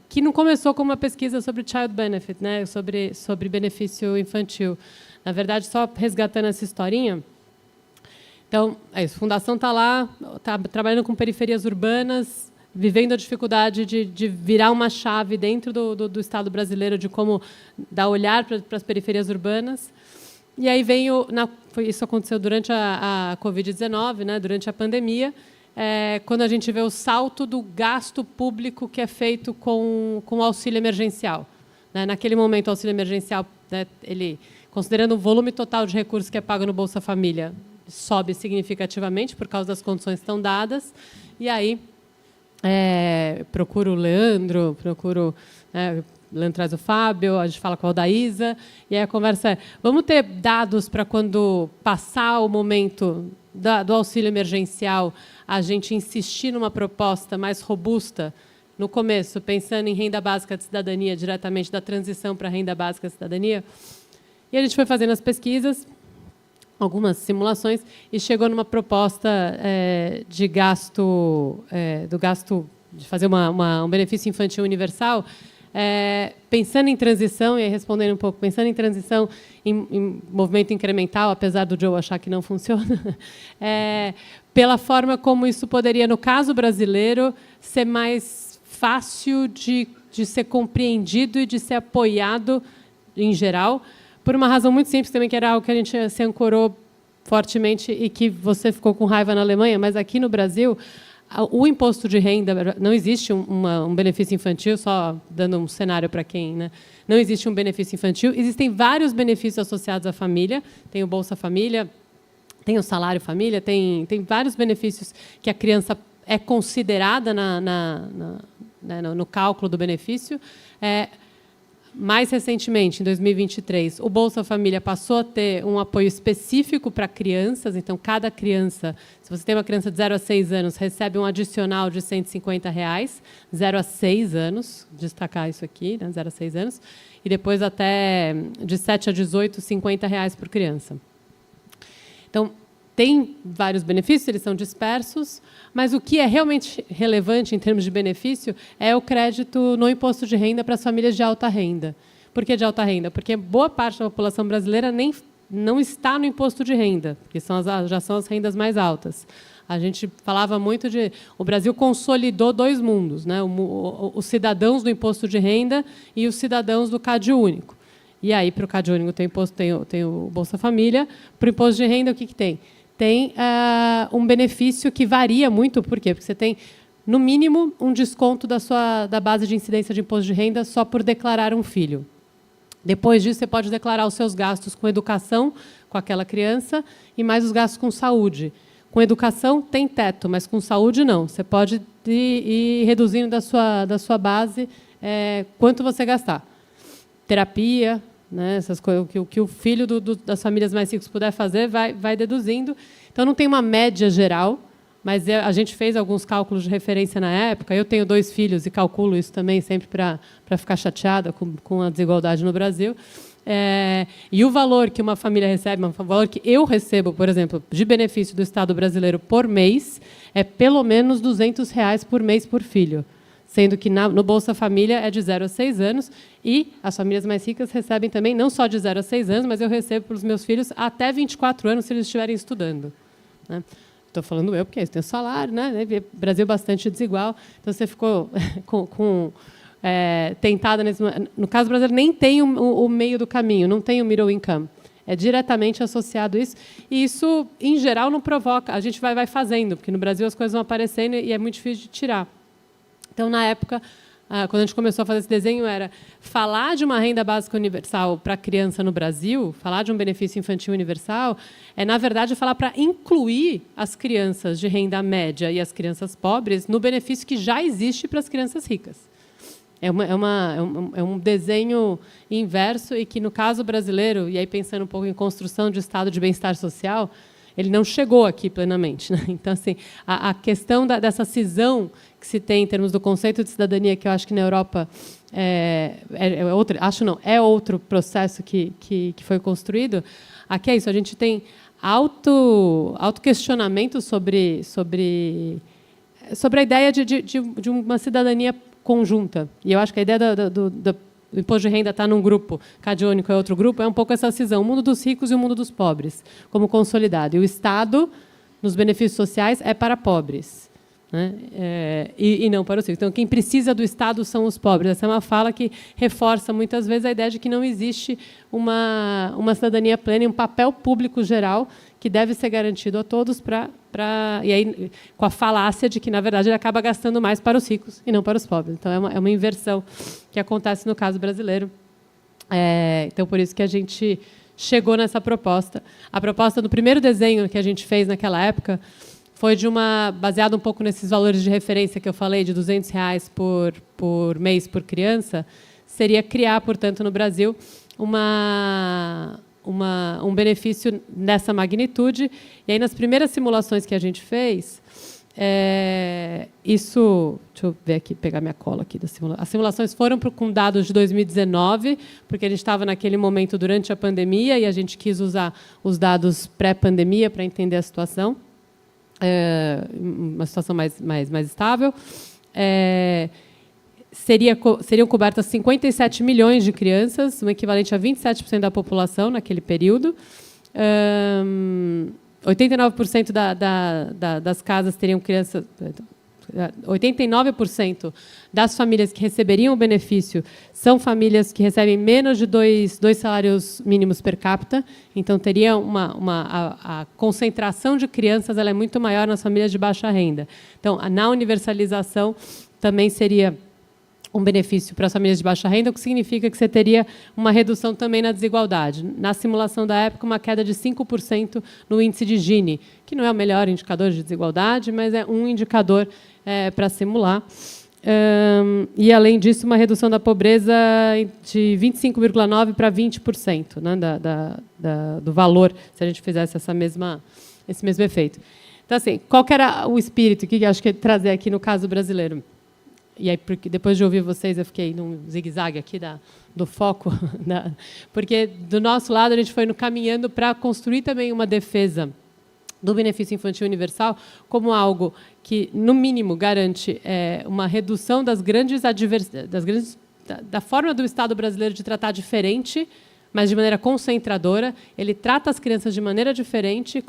que não começou como uma pesquisa sobre child benefit, né, sobre benefício infantil. Na verdade, só resgatando essa historinha, então, é isso, a Fundação está lá, está trabalhando com periferias urbanas, vivendo a dificuldade de virar uma chave dentro do Estado brasileiro, de como dar olhar para as periferias urbanas. E aí isso aconteceu durante a Covid-19, né, durante a pandemia, quando a gente vê o salto do gasto público que é feito com o auxílio emergencial. Né? Naquele momento, o auxílio emergencial, né, ele, considerando o volume total de recursos que é pago no Bolsa Família, sobe significativamente por causa das condições que estão dadas. E aí, procuro o Leandro, Leandro traz o Fabio, a gente fala com a Aldaísa, e aí a conversa é, vamos ter dados para quando passar o momento do auxílio emergencial, a gente insistir numa proposta mais robusta, no começo, pensando em renda básica de cidadania, diretamente da transição para a renda básica de cidadania. E a gente foi fazendo as pesquisas, algumas simulações, e chegou numa proposta de gasto, de fazer um benefício infantil universal, pensando em transição, e aí respondendo um pouco, pensando em transição em movimento incremental, apesar do Joe achar que não funciona, pela forma como isso poderia, no caso brasileiro, ser mais fácil de ser compreendido e de ser apoiado, em geral, por uma razão muito simples também, que era algo que a gente se ancorou fortemente e que você ficou com raiva na Alemanha, mas aqui no Brasil, o imposto de renda, não existe um benefício infantil, só dando um cenário para quem... Né? Não existe um benefício infantil, existem vários benefícios associados à família, tem o Bolsa Família, tem o Salário Família, tem vários benefícios que a criança é considerada no cálculo do benefício. Mais recentemente, em 2023, o Bolsa Família passou a ter um apoio específico para crianças. Então, cada criança, se você tem uma criança de 0 a 6 anos, recebe um adicional de R$150, 0 a 6 anos, destacar isso aqui, né, 0 a 6 anos, e depois até de 7 a 18, R$50 por criança. Então, tem vários benefícios, eles são dispersos, mas o que é realmente relevante em termos de benefício é o crédito no imposto de renda para as famílias de alta renda. Por que de alta renda? Porque boa parte da população brasileira não está no imposto de renda, porque já são as rendas mais altas. A gente falava muito de... O Brasil consolidou dois mundos, né? Os cidadãos do imposto de renda e os cidadãos do CAD único. E aí, para o CAD único, tem o Bolsa Família. Para o imposto de renda, o que tem? Tem um benefício que varia muito. Por quê? Porque você tem, no mínimo, um desconto da base de incidência de imposto de renda só por declarar um filho. Depois disso, você pode declarar os seus gastos com educação, com aquela criança, e mais os gastos com saúde. Com educação, tem teto, mas com saúde, não. Você pode ir reduzindo da sua base quanto você gastar. Terapia... Né, essas coisas, o que o filho das famílias mais ricas puder fazer, vai deduzindo. Então, não tem uma média geral, mas a gente fez alguns cálculos de referência na época. Eu tenho 2 filhos e calculo isso também sempre para ficar chateada com a desigualdade no Brasil. E o valor que uma família recebe, o valor que eu recebo, por exemplo, de benefício do Estado brasileiro por mês, é pelo menos R$200 por mês por filho. Sendo que no Bolsa Família é de 0 a 6 anos, e as famílias mais ricas recebem também, não só de 0 a 6 anos, mas eu recebo para os meus filhos até 24 anos, se eles estiverem estudando. Né? Estou falando eu, porque eu tenho salário, né? Brasil bastante desigual, então você ficou tentada nesse... No caso brasileiro, nem tem o meio do caminho, não tem o middle income. É diretamente associado a isso, e isso, em geral, não provoca. A gente vai fazendo, porque no Brasil as coisas vão aparecendo e é muito difícil de tirar. Então, na época, quando a gente começou a fazer esse desenho, era falar de uma renda básica universal para a criança no Brasil, falar de um benefício infantil universal, na verdade, falar para incluir as crianças de renda média e as crianças pobres no benefício que já existe para as crianças ricas. É um desenho inverso e que, no caso brasileiro, e aí pensando um pouco em construção de estado de bem-estar social, ele não chegou aqui plenamente. Né? Então, assim, a questão dessa cisão que se tem em termos do conceito de cidadania, que eu acho que na Europa é outro processo que foi construído. Aqui é isso, a gente tem questionamento sobre a ideia de uma cidadania conjunta. E eu acho que a ideia do imposto de renda está num grupo, CAD único é outro grupo, é um pouco essa cisão, o mundo dos ricos e o mundo dos pobres, como consolidado. E o Estado, nos benefícios sociais, é para pobres. Né? E não para os ricos. Então, quem precisa do Estado são os pobres. Essa é uma fala que reforça, muitas vezes, a ideia de que não existe uma cidadania plena e um papel público geral que deve ser garantido a todos e aí, com a falácia de que, na verdade, ele acaba gastando mais para os ricos e não para os pobres. Então, é uma inversão que acontece no caso brasileiro. Então, por isso que a gente chegou nessa proposta. A proposta do primeiro desenho que a gente fez naquela época foi baseado um pouco nesses valores de referência que eu falei, de R$200 por mês por criança, seria criar, portanto, no Brasil, um benefício dessa magnitude. E aí, nas primeiras simulações que a gente fez, isso... Deixa eu ver aqui, pegar minha cola aqui da simulação. As simulações foram com dados de 2019, porque a gente estava naquele momento durante a pandemia e a gente quis usar os dados pré-pandemia para entender a situação. Uma situação mais estável. seriam cobertas 57 milhões de crianças, o equivalente a 27% da população naquele período. 89% das casas teriam crianças... 89% das famílias que receberiam o benefício são famílias que recebem menos de dois salários mínimos per capita. Então, teria a concentração de crianças ela é muito maior nas famílias de baixa renda. Então, na universalização, também seria um benefício para as famílias de baixa renda, o que significa que você teria uma redução também na desigualdade. Na simulação da época, uma queda de 5% no índice de Gini, que não é o melhor indicador de desigualdade, mas é um indicador para simular. E, além disso, uma redução da pobreza de 25,9% para 20%, né, do valor, se a gente fizesse esse mesmo efeito. Então, assim, qual que era o espírito que eu acho que eu trazer aqui no caso brasileiro? E aí, porque depois de ouvir vocês, eu fiquei num zigue-zague aqui do foco, porque, do nosso lado, a gente foi caminhando para construir também uma defesa do benefício infantil universal como algo que, no mínimo, garante uma redução da forma do Estado brasileiro de tratar diferente, mas de maneira concentradora. Ele trata as crianças de maneira diferente,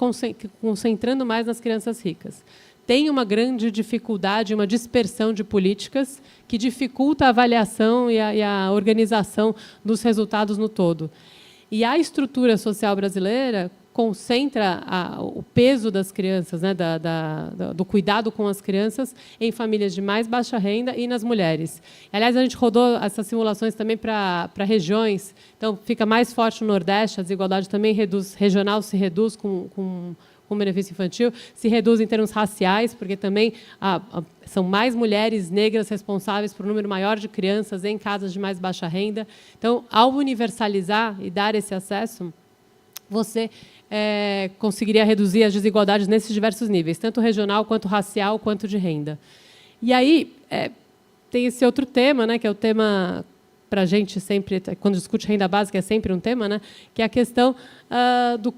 concentrando mais nas crianças ricas. Tem uma grande dificuldade, uma dispersão de políticas que dificulta a avaliação e a organização dos resultados no todo. E a estrutura social brasileira concentra o peso das crianças, né, do cuidado com as crianças, em famílias de mais baixa renda e nas mulheres. Aliás, a gente rodou essas simulações também para regiões. Então, fica mais forte no Nordeste, a desigualdade também regional se reduz com benefício infantil, se reduz em termos raciais, porque também são mais mulheres negras responsáveis por um número maior de crianças em casas de mais baixa renda. Então, ao universalizar e dar esse acesso, você conseguiria reduzir as desigualdades nesses diversos níveis, tanto regional, quanto racial, quanto de renda. E aí tem esse outro tema, né, que é o tema, para a gente sempre, quando discute renda básica, é sempre um tema, né, que é a questão do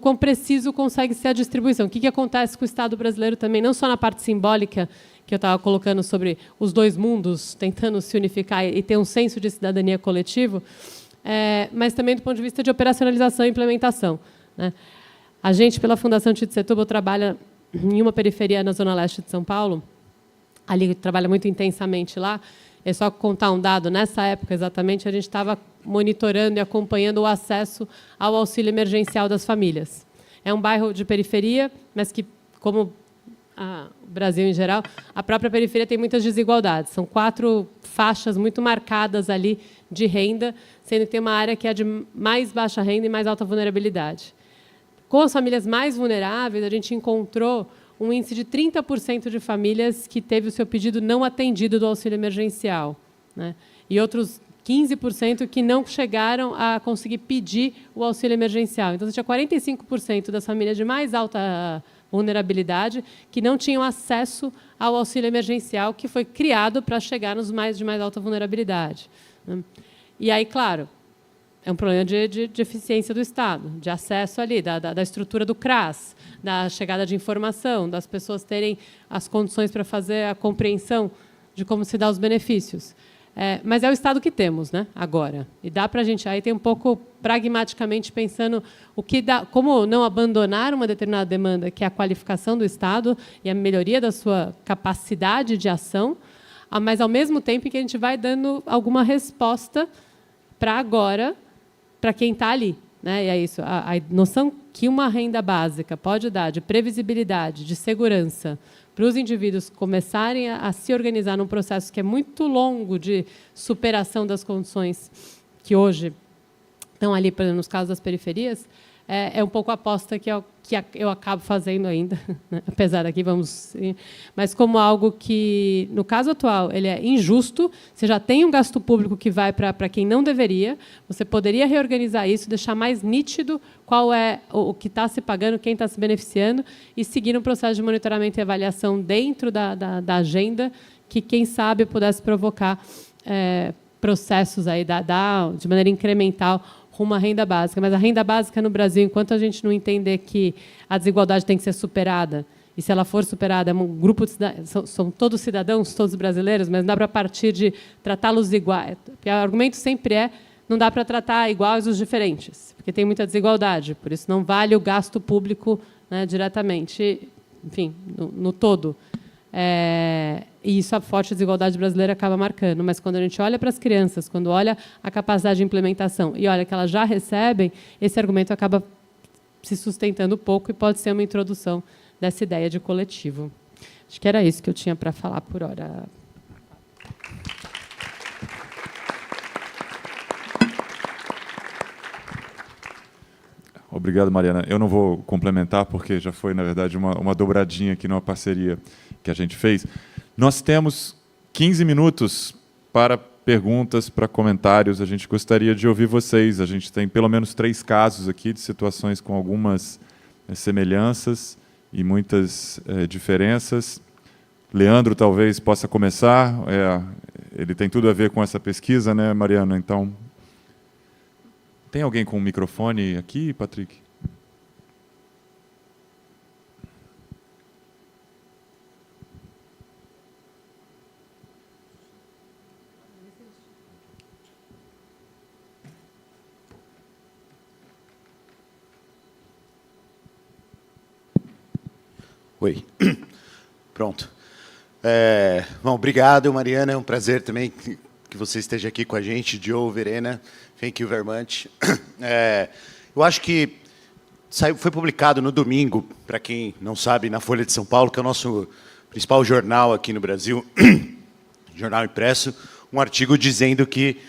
quão preciso consegue ser a distribuição. O que acontece com o Estado brasileiro também, não só na parte simbólica, que eu estava colocando sobre os dois mundos, tentando se unificar e ter um senso de cidadania coletivo, mas também do ponto de vista de operacionalização e implementação, né? A gente, pela Fundação Tite Setúbal, trabalha em uma periferia na Zona Leste de São Paulo, ali trabalha muito intensamente lá. É só contar um dado, nessa época exatamente, a gente estava monitorando e acompanhando o acesso ao auxílio emergencial das famílias. É um bairro de periferia, mas que, como o Brasil em geral, a própria periferia tem muitas desigualdades. São 4 faixas muito marcadas ali de renda, sendo que tem uma área que é de mais baixa renda e mais alta vulnerabilidade. Com as famílias mais vulneráveis, a gente encontrou um índice de 30% de famílias que teve o seu pedido não atendido do auxílio emergencial, né? E outros 15% que não chegaram a conseguir pedir o auxílio emergencial. Então, você tinha 45% das famílias de mais alta vulnerabilidade que não tinham acesso ao auxílio emergencial, que foi criado para chegar nos de mais alta vulnerabilidade, né? E aí, claro, é um problema de eficiência do Estado, de acesso ali, da estrutura do CRAS, da chegada de informação, das pessoas terem as condições para fazer a compreensão de como se dá os benefícios. Mas é o Estado que temos, né, agora. E dá para a gente, aí tem um pouco pragmaticamente pensando como não abandonar uma determinada demanda, que é a qualificação do Estado e a melhoria da sua capacidade de ação, mas, ao mesmo tempo, que a gente vai dando alguma resposta para agora, para quem está ali, né? E é isso, a noção que uma renda básica pode dar de previsibilidade, de segurança, para os indivíduos começarem a se organizar num processo que é muito longo de superação das condições que hoje estão ali, por exemplo, nos casos das periferias, é um pouco a aposta que eu acabo fazendo ainda, né? Apesar daqui, mas como algo que, no caso atual, ele é injusto. Você já tem um gasto público que vai para quem não deveria. Você poderia reorganizar isso, deixar mais nítido qual é o que está se pagando, quem está se beneficiando, e seguir um processo de monitoramento e avaliação dentro da agenda que, quem sabe, pudesse provocar processos aí de maneira incremental rumo à renda básica. Mas a renda básica no Brasil, enquanto a gente não entender que a desigualdade tem que ser superada e se ela for superada, um grupo de são todos cidadãos, todos brasileiros, mas não dá para partir de tratá-los iguais. Porque o argumento sempre é não dá para tratar iguais os diferentes, porque tem muita desigualdade, por isso não vale o gasto público, né, diretamente, enfim, no todo. E isso a forte desigualdade brasileira acaba marcando. Mas quando a gente olha para as crianças, quando olha a capacidade de implementação e olha que elas já recebem, esse argumento acaba se sustentando pouco e pode ser uma introdução dessa ideia de coletivo. Acho que era isso que eu tinha para falar por hora. Obrigado, Mariana. Eu não vou complementar, porque já foi, na verdade, uma dobradinha aqui numa parceria que a gente fez. Nós temos 15 minutos para perguntas, para comentários. A gente gostaria de ouvir vocês. A gente tem pelo menos 3 casos aqui de situações com algumas semelhanças e muitas diferenças. Leandro talvez possa começar. Ele tem tudo a ver com essa pesquisa, né, Mariana? Então, tem alguém com um microfone aqui, Patrick? Oi. Pronto. Bom, obrigado, Mariana. É um prazer também que você esteja aqui com a gente. Joe, Verena, thank you very much. Eu acho que foi publicado no domingo, para quem não sabe, na Folha de São Paulo, que é o nosso principal jornal aqui no Brasil, jornal impresso, um artigo dizendo que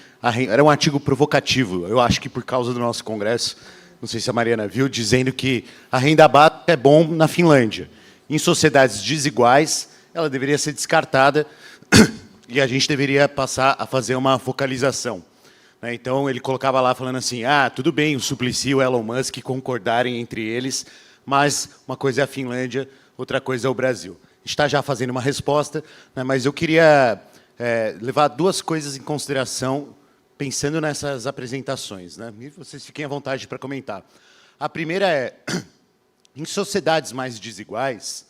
era um artigo provocativo. Eu acho que por causa do nosso congresso, não sei se a Mariana viu, dizendo que a renda básica é bom na Finlândia. Em sociedades desiguais, ela deveria ser descartada e a gente deveria passar a fazer uma focalização. Então, ele colocava lá falando assim, tudo bem, o Suplicy e o Elon Musk concordarem entre eles, mas uma coisa é a Finlândia, outra coisa é o Brasil. A gente está já fazendo uma resposta, mas eu queria levar 2 coisas em consideração, pensando nessas apresentações. E vocês fiquem à vontade para comentar. A primeira é, em sociedades mais desiguais,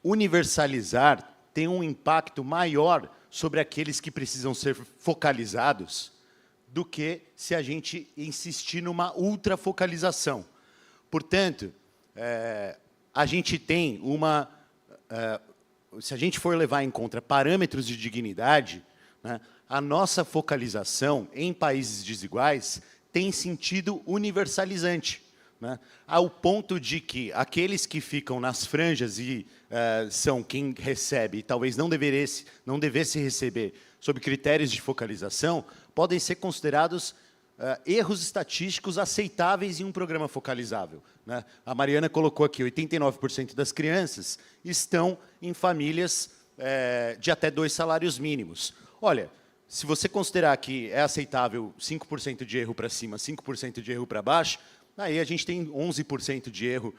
universalizar tem um impacto maior sobre aqueles que precisam ser focalizados do que se a gente insistir numa ultrafocalização. Portanto, a gente tem uma... se a gente for levar em conta parâmetros de dignidade, a nossa focalização em países desiguais tem sentido universalizante, ao ponto de que aqueles que ficam nas franjas e são quem recebe e talvez não devesse receber sob critérios de focalização, podem ser considerados erros estatísticos aceitáveis em um programa focalizável. A Mariana colocou aqui, 89% das crianças estão em famílias de até 2 salários mínimos. Olha, se você considerar que é aceitável 5% de erro para cima, 5% de erro para baixo, aí a gente tem 11% de erro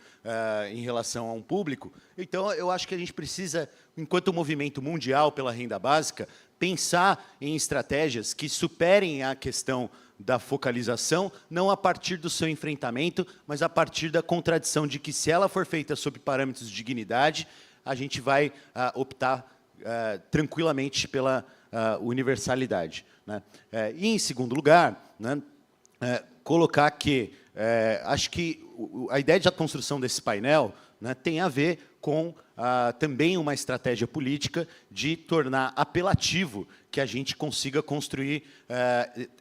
em relação a um público. Então, eu acho que a gente precisa, enquanto movimento mundial pela renda básica, pensar em estratégias que superem a questão da focalização, não a partir do seu enfrentamento, mas a partir da contradição de que, se ela for feita sob parâmetros de dignidade, a gente vai optar tranquilamente pela universalidade. E, em segundo lugar, colocar que acho que a ideia da construção desse painel tem a ver com também uma estratégia política de tornar apelativo que a gente consiga construir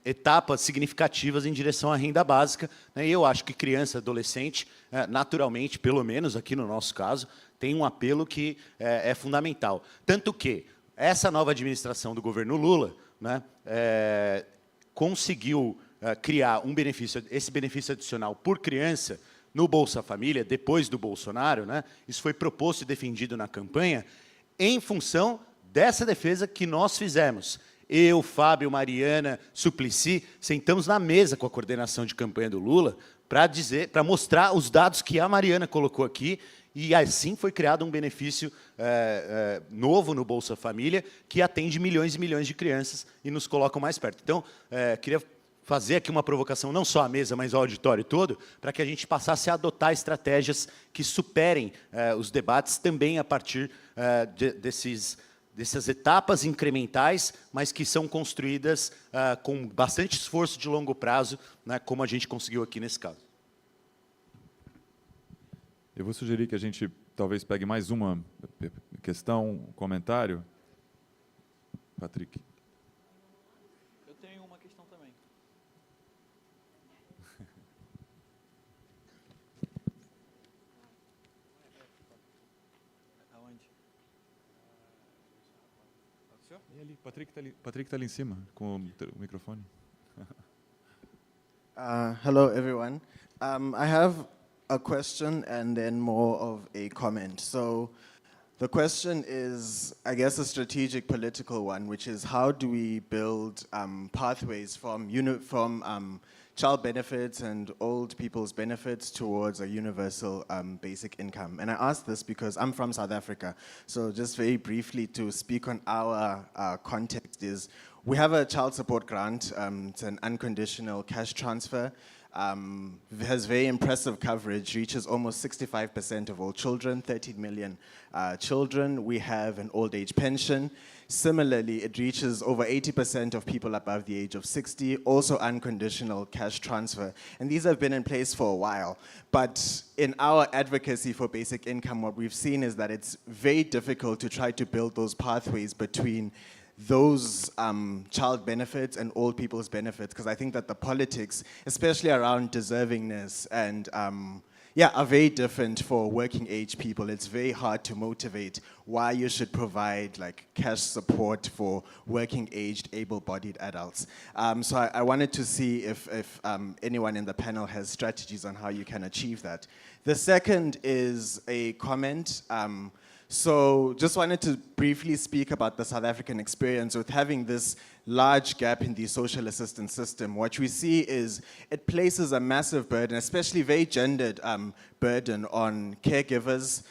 etapas significativas em direção à renda básica. E eu acho que criança, adolescente, naturalmente, pelo menos aqui no nosso caso, tem um apelo que é fundamental. Tanto que essa nova administração do governo Lula conseguiu criar esse benefício adicional por criança no Bolsa Família, depois do Bolsonaro. Isso foi proposto e defendido na campanha, em função dessa defesa que nós fizemos. Eu, Fabio, Mariana, Suplicy, sentamos na mesa com a coordenação de campanha do Lula para mostrar os dados que a Mariana colocou aqui, e assim foi criado um benefício novo no Bolsa Família, que atende milhões e milhões de crianças e nos coloca mais perto. Então, queria fazer aqui uma provocação, não só à mesa, mas ao auditório todo, para que a gente passasse a adotar estratégias que superem os debates também a partir dessas etapas incrementais, mas que são construídas com bastante esforço de longo prazo, né, como a gente conseguiu aqui nesse caso. Eu vou sugerir que a gente talvez pegue mais uma questão, um comentário. Patrick. Eu tenho uma questão também. Aonde? E ali, Patrick está ali em cima, com o microfone. Hello, everyone. I have a question and then more of a comment. So the question is, I guess, a strategic political one, which is how do we build pathways from child benefits and old people's benefits towards a universal basic income? And I ask this because I'm from South Africa. So just very briefly to speak on our context is, we have a child support grant. It's an unconditional cash transfer. Has very impressive coverage, reaches almost 65% of all children, 13 million children. We have an old age pension. Similarly, it reaches over 80% of people above the age of 60, also unconditional cash transfer. And these have been in place for a while. But in our advocacy for basic income, what we've seen is that it's very difficult to try to build those pathways between those child benefits and old people's benefits, because I think that the politics, especially around deservingness and are very different for working age people. It's very hard to motivate why you should provide like cash support for working aged, able-bodied adults. So I wanted to see if anyone in the panel has strategies on how you can achieve that. The second is a comment. So just wanted to briefly speak about the South African experience with having this large gap in the social assistance system. What we see is it places a massive burden, especially very gendered burden on caregivers,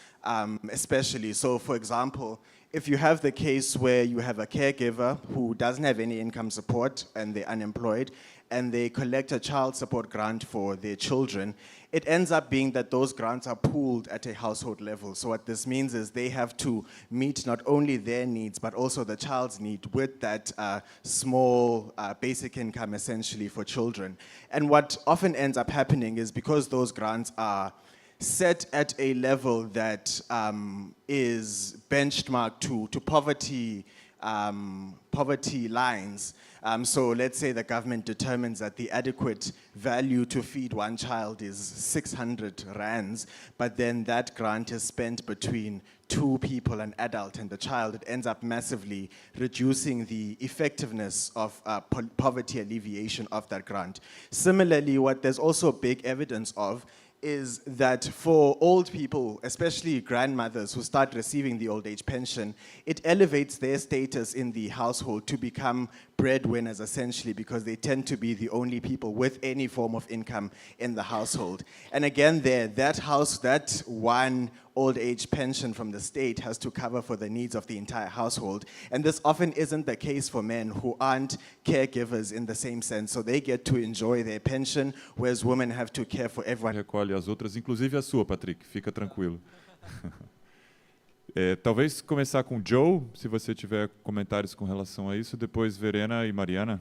especially. So for example, if you have the case where you have a caregiver who doesn't have any income support and they're unemployed, and they collect a child support grant for their children, it ends up being that those grants are pooled at a household level. So what this means is they have to meet not only their needs, but also the child's need with that small basic income essentially for children. And what often ends up happening is because those grants are set at a level that is benchmarked to poverty lines. So let's say the government determines that the adequate value to feed one child is 600 rands, but then that grant is spent between two people, an adult and the child. It ends up massively reducing the effectiveness of poverty alleviation of that grant. Similarly, what there's also big evidence of is that for old people, especially grandmothers who start receiving the old age pension, it elevates their status in the household to become breadwinners essentially, because they tend to be the only people with any form of income in the household. And again that one old age pension from the state has to cover for the needs of the entire household. And this often isn't the case for men who aren't caregivers in the same sense. So they get to enjoy their pension, whereas women have to care for everyone. Recolhe as outras, inclusive a sua, Patrick. Fica tranquilo. Talvez começar com Joe, se você tiver comentários com relação a isso, depois Verena e Mariana.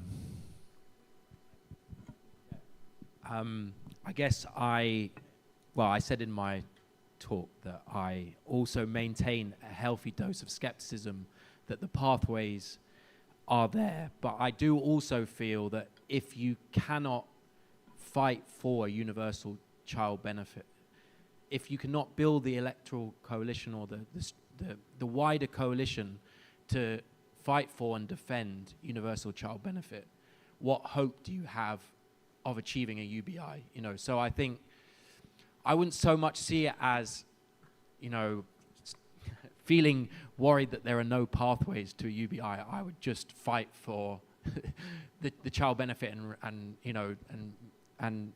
I guess I said in my talk that I also maintain a healthy dose of skepticism that the pathways are there, but I do also feel that if you cannot fight for a universal child benefit, if you cannot build the electoral coalition or the wider coalition to fight for and defend universal child benefit, what hope do you have of achieving a UBI? So I think I wouldn't so much see it as, feeling worried that there are no pathways to a UBI. I would just fight for the child benefit and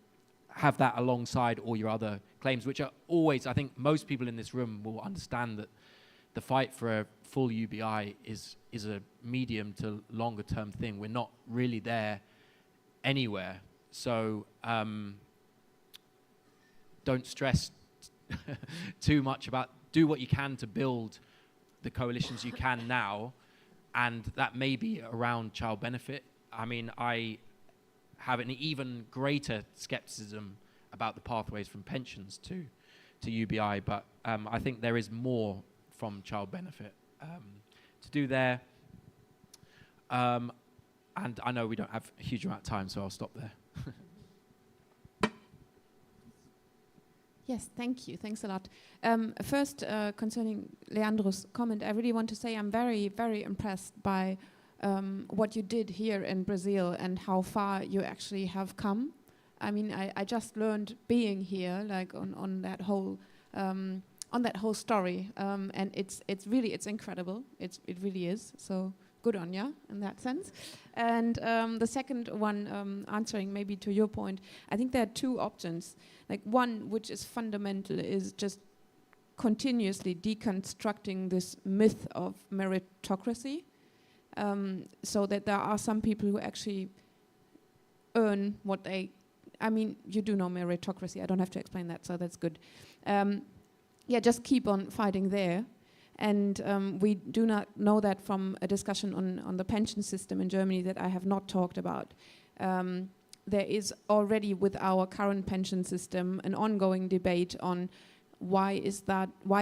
have that alongside all your other claims, which are always, I think most people in this room will understand that the fight for a full UBI is a medium to longer term thing. We're not really there anywhere. So don't stress too much about, do what you can to build the coalitions you can now, and that may be around child benefit. I mean, I have an even greater skepticism about the pathways from pensions to UBI, but I think there is more from child benefit to do there. And I know we don't have a huge amount of time, so I'll stop there. Yes, thank you. Thanks a lot. First, concerning Leandro's comment, I really want to say I'm very, very impressed by what you did here in Brazil and how far you actually have come. I mean, I just learned being here, like on that whole story, and it's really incredible. It really is. So good on you in that sense. And the second one, answering maybe to your point, I think there are two options. Like one, which is fundamental, is just continuously deconstructing this myth of meritocracy, so that there are some people who actually earn what they, I mean, you do know meritocracy, I don't have to explain that, so that's good. Yeah, just keep on fighting there. And we do not know that from a discussion on the pension system in Germany that I have not talked about. There is already with our current pension system an ongoing debate on why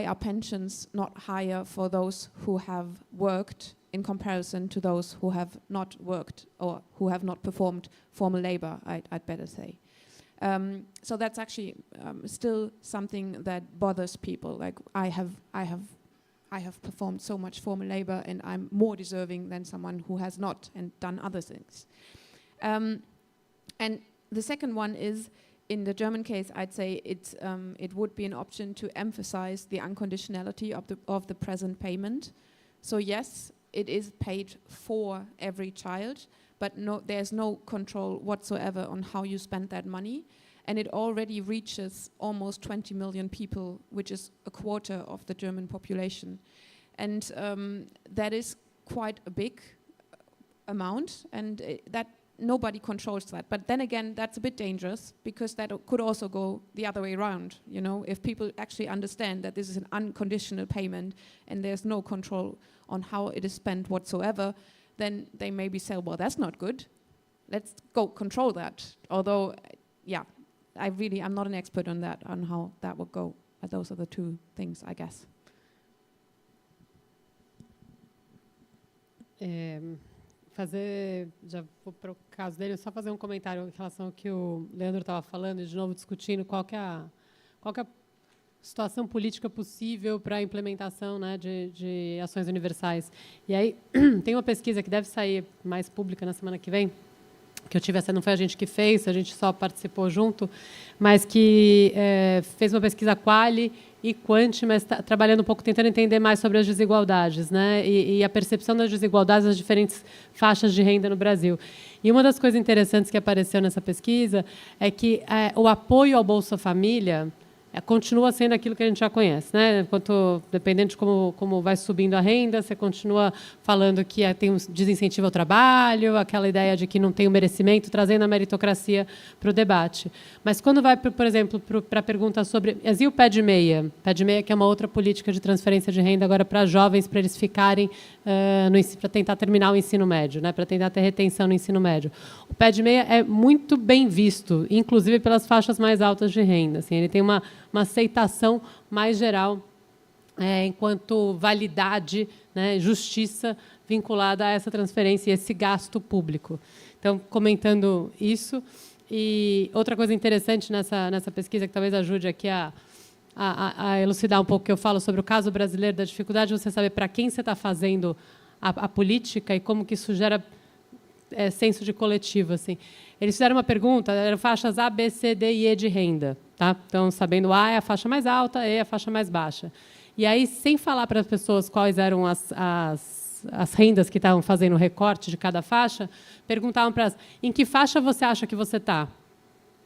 are pensions not higher for those who have worked in comparison to those who have not worked or who have not performed formal labor, I'd better say. So that's actually still something that bothers people. Like I have performed so much formal labor and I'm more deserving than someone who has not and done other things. And the second one is, in the German case, I'd say it would be an option to emphasize the unconditionality of the present payment. So yes, it is paid for every child, but there's no control whatsoever on how you spend that money. And it already reaches almost 20 million people, which is a quarter of the German population. And that is quite a big amount, and that nobody controls that. But then again, that's a bit dangerous, because that could also go the other way around. You know, if people actually understand that this is an unconditional payment and there's no control on how it is spent whatsoever, then they maybe say, well, that's not good. Let's go control that. Although, yeah, I'm not an expert on that, on how that would go. But those are the two things, I guess. Já vou para o caso dele, só fazer um comentário em relação ao que o Leandro estava falando, e de novo discutindo qual que é a situação política possível para a implementação, né, de ações universais. E aí tem uma pesquisa que deve sair mais pública na semana que vem, que eu tive, essa não foi a gente que fez, a gente só participou junto, mas que fez uma pesquisa quali e quanti, mas trabalhando um pouco, tentando entender mais sobre as desigualdades, né, e a percepção das desigualdades nas diferentes faixas de renda no Brasil. E uma das coisas interessantes que apareceu nessa pesquisa é que o apoio ao Bolsa Família continua sendo aquilo que a gente já conhece, né? Dependendo de como vai subindo a renda, você continua falando que tem um desincentivo ao trabalho, aquela ideia de que não tem o merecimento, trazendo a meritocracia para o debate. Mas quando vai, por exemplo, para a pergunta sobre... E o pé de meia? Pé de meia, que é uma outra política de transferência de renda agora para jovens, para eles ficarem, para tentar terminar o ensino médio, né? Para tentar ter retenção no ensino médio. O pé de meia é muito bem visto, inclusive pelas faixas mais altas de renda. Assim, ele tem uma aceitação mais geral, enquanto validade, né, justiça vinculada a essa transferência e esse gasto público. Então, comentando isso. E outra coisa interessante nessa pesquisa, que talvez ajude aqui a elucidar um pouco o que eu falo sobre o caso brasileiro, da dificuldade de você saber para quem você está fazendo a política e como que isso gera senso de coletivo. Assim. Eles fizeram uma pergunta, eram faixas A, B, C, D e E de renda. Tá? Então, sabendo A é a faixa mais alta, E é a faixa mais baixa. E aí, sem falar para as pessoas quais eram as rendas que estavam fazendo o recorte de cada faixa, perguntavam para elas, em que faixa você acha que você está?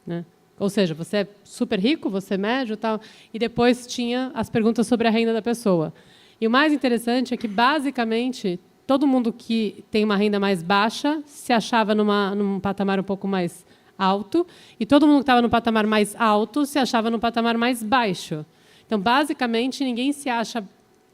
Né? Ou seja, você é super rico, você é médio, tal. E depois tinha as perguntas sobre a renda da pessoa. E o mais interessante é que, basicamente, todo mundo que tem uma renda mais baixa se achava num patamar um pouco mais alto, e todo mundo que estava no patamar mais alto se achava no patamar mais baixo. Então, basicamente, ninguém se acha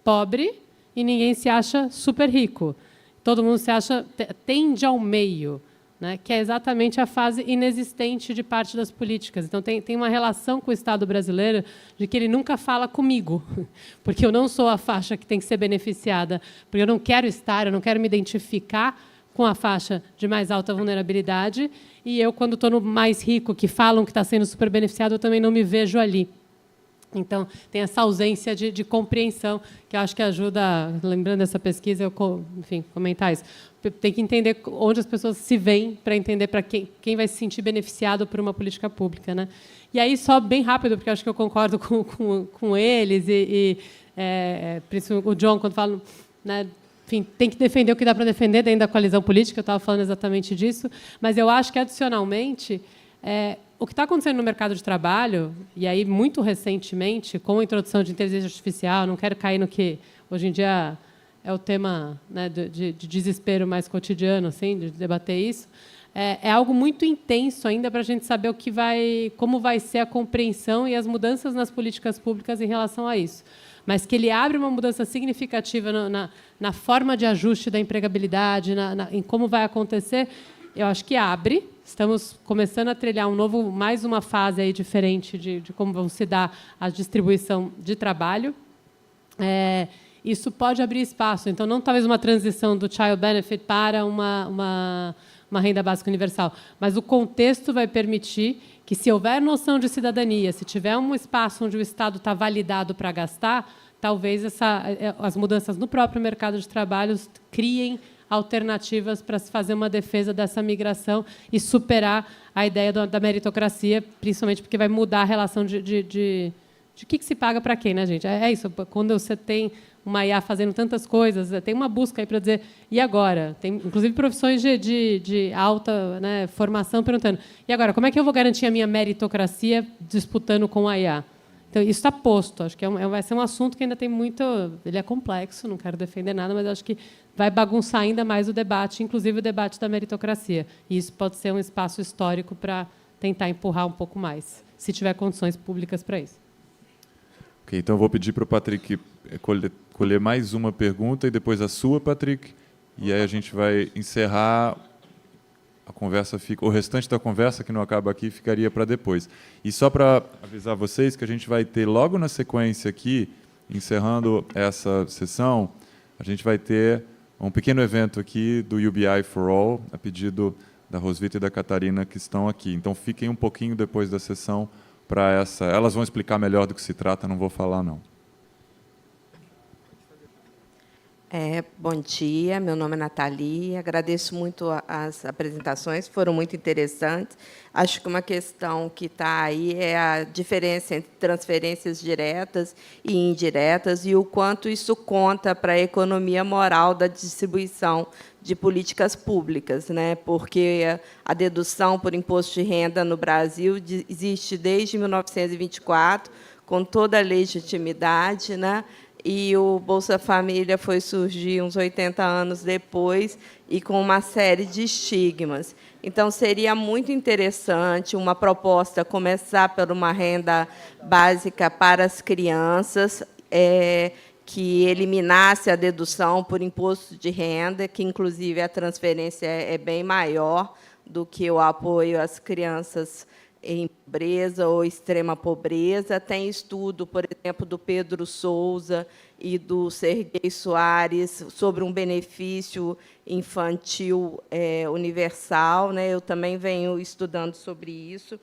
pobre e ninguém se acha super rico. Todo mundo se acha, tende ao meio, né, que é exatamente a fase inexistente de parte das políticas. Então, tem uma relação com o Estado brasileiro de que ele nunca fala comigo, porque eu não sou a faixa que tem que ser beneficiada, porque eu não quero me identificar com a faixa de mais alta vulnerabilidade, e eu, quando estou no mais rico, que falam que está sendo super beneficiado, eu também não me vejo ali. Então, tem essa ausência de compreensão, que eu acho que ajuda, lembrando dessa pesquisa, enfim, comentar isso. Tem que entender onde as pessoas se veem, para entender para quem vai se sentir beneficiado por uma política pública, né? E aí, só bem rápido, porque eu acho que eu concordo com eles, principalmente o John, quando fala, né, enfim, tem que defender o que dá para defender dentro da coalizão política, eu estava falando exatamente disso, mas eu acho que, adicionalmente, o que está acontecendo no mercado de trabalho, e aí muito recentemente, com a introdução de inteligência artificial, não quero cair no que hoje em dia é o tema, né, de desespero mais cotidiano, assim, de debater isso, é algo muito intenso ainda para a gente saber como vai ser a compreensão e as mudanças nas políticas públicas em relação a isso. Mas que ele abre uma mudança significativa na forma de ajuste da empregabilidade, em como vai acontecer, eu acho que abre. Estamos começando a trilhar mais uma fase aí diferente de como vão se dar a distribuição de trabalho. Isso pode abrir espaço. Então, não talvez uma transição do child benefit para uma renda básica universal, mas o contexto vai permitir que, se houver noção de cidadania, se tiver um espaço onde o Estado está validado para gastar, talvez as mudanças no próprio mercado de trabalho criem alternativas para se fazer uma defesa dessa migração e superar a ideia da meritocracia, principalmente porque vai mudar a relação de que se paga para quem, né, gente? É isso. Quando você tem uma IA fazendo tantas coisas, tem uma busca aí para dizer, e agora? Tem, inclusive, profissões de alta, né, formação perguntando, e agora, como é que eu vou garantir a minha meritocracia disputando com a IA? Então, isso está posto. Acho que vai ser um assunto que ainda tem muito... Ele é complexo, não quero defender nada, mas acho que vai bagunçar ainda mais o debate, inclusive o debate da meritocracia. E isso pode ser um espaço histórico para tentar empurrar um pouco mais, se tiver condições públicas para isso. Ok, então eu vou pedir para o Patrick colher mais uma pergunta e depois a sua, Patrick, e aí a gente vai encerrar a conversa. O restante da conversa, que não acaba aqui, ficaria para depois. E só para avisar vocês que a gente vai ter logo na sequência aqui, encerrando essa sessão, a gente vai ter um pequeno evento aqui do UBI for All, a pedido da Rosvita e da Catarina, que estão aqui. Então, fiquem um pouquinho depois da sessão para essa... Elas vão explicar melhor do que se trata, não vou falar, não. Bom dia, meu nome é Nathalie, agradeço muito as apresentações, foram muito interessantes. Acho que uma questão que está aí é a diferença entre transferências diretas e indiretas e o quanto isso conta para a economia moral da distribuição de políticas públicas, né? Porque a dedução por imposto de renda no Brasil existe desde 1924, com toda a legitimidade, né? E o Bolsa Família foi surgir uns 80 anos depois e com uma série de estigmas. Então, seria muito interessante uma proposta começar por uma renda básica para as crianças, que eliminasse a dedução por imposto de renda, que, inclusive, a transferência é bem maior do que o apoio às crianças em pobreza ou extrema pobreza. Tem estudo, por exemplo, do Pedro Souza e do Serguei Soares sobre um benefício infantil universal, né? Eu também venho estudando sobre isso.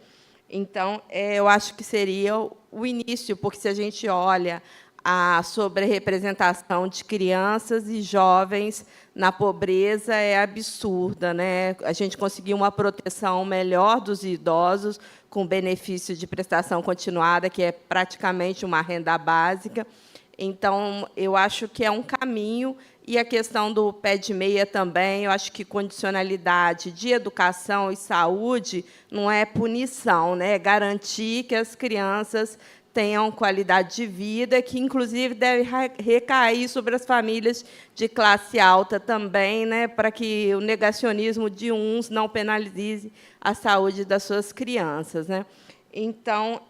Então, eu acho que seria o início, porque, se a gente olha a sobre-representação de crianças e jovens na pobreza, é absurda, né? A gente conseguiu uma proteção melhor dos idosos com benefício de prestação continuada, que é praticamente uma renda básica. Então, eu acho que é um caminho. E a questão do pé de meia também, eu acho que condicionalidade de educação e saúde não é punição, né? É garantir que as crianças tenham qualidade de vida, que, inclusive, deve recair sobre as famílias de classe alta também, né, para que o negacionismo de uns não penalize a saúde das suas crianças, né. Então,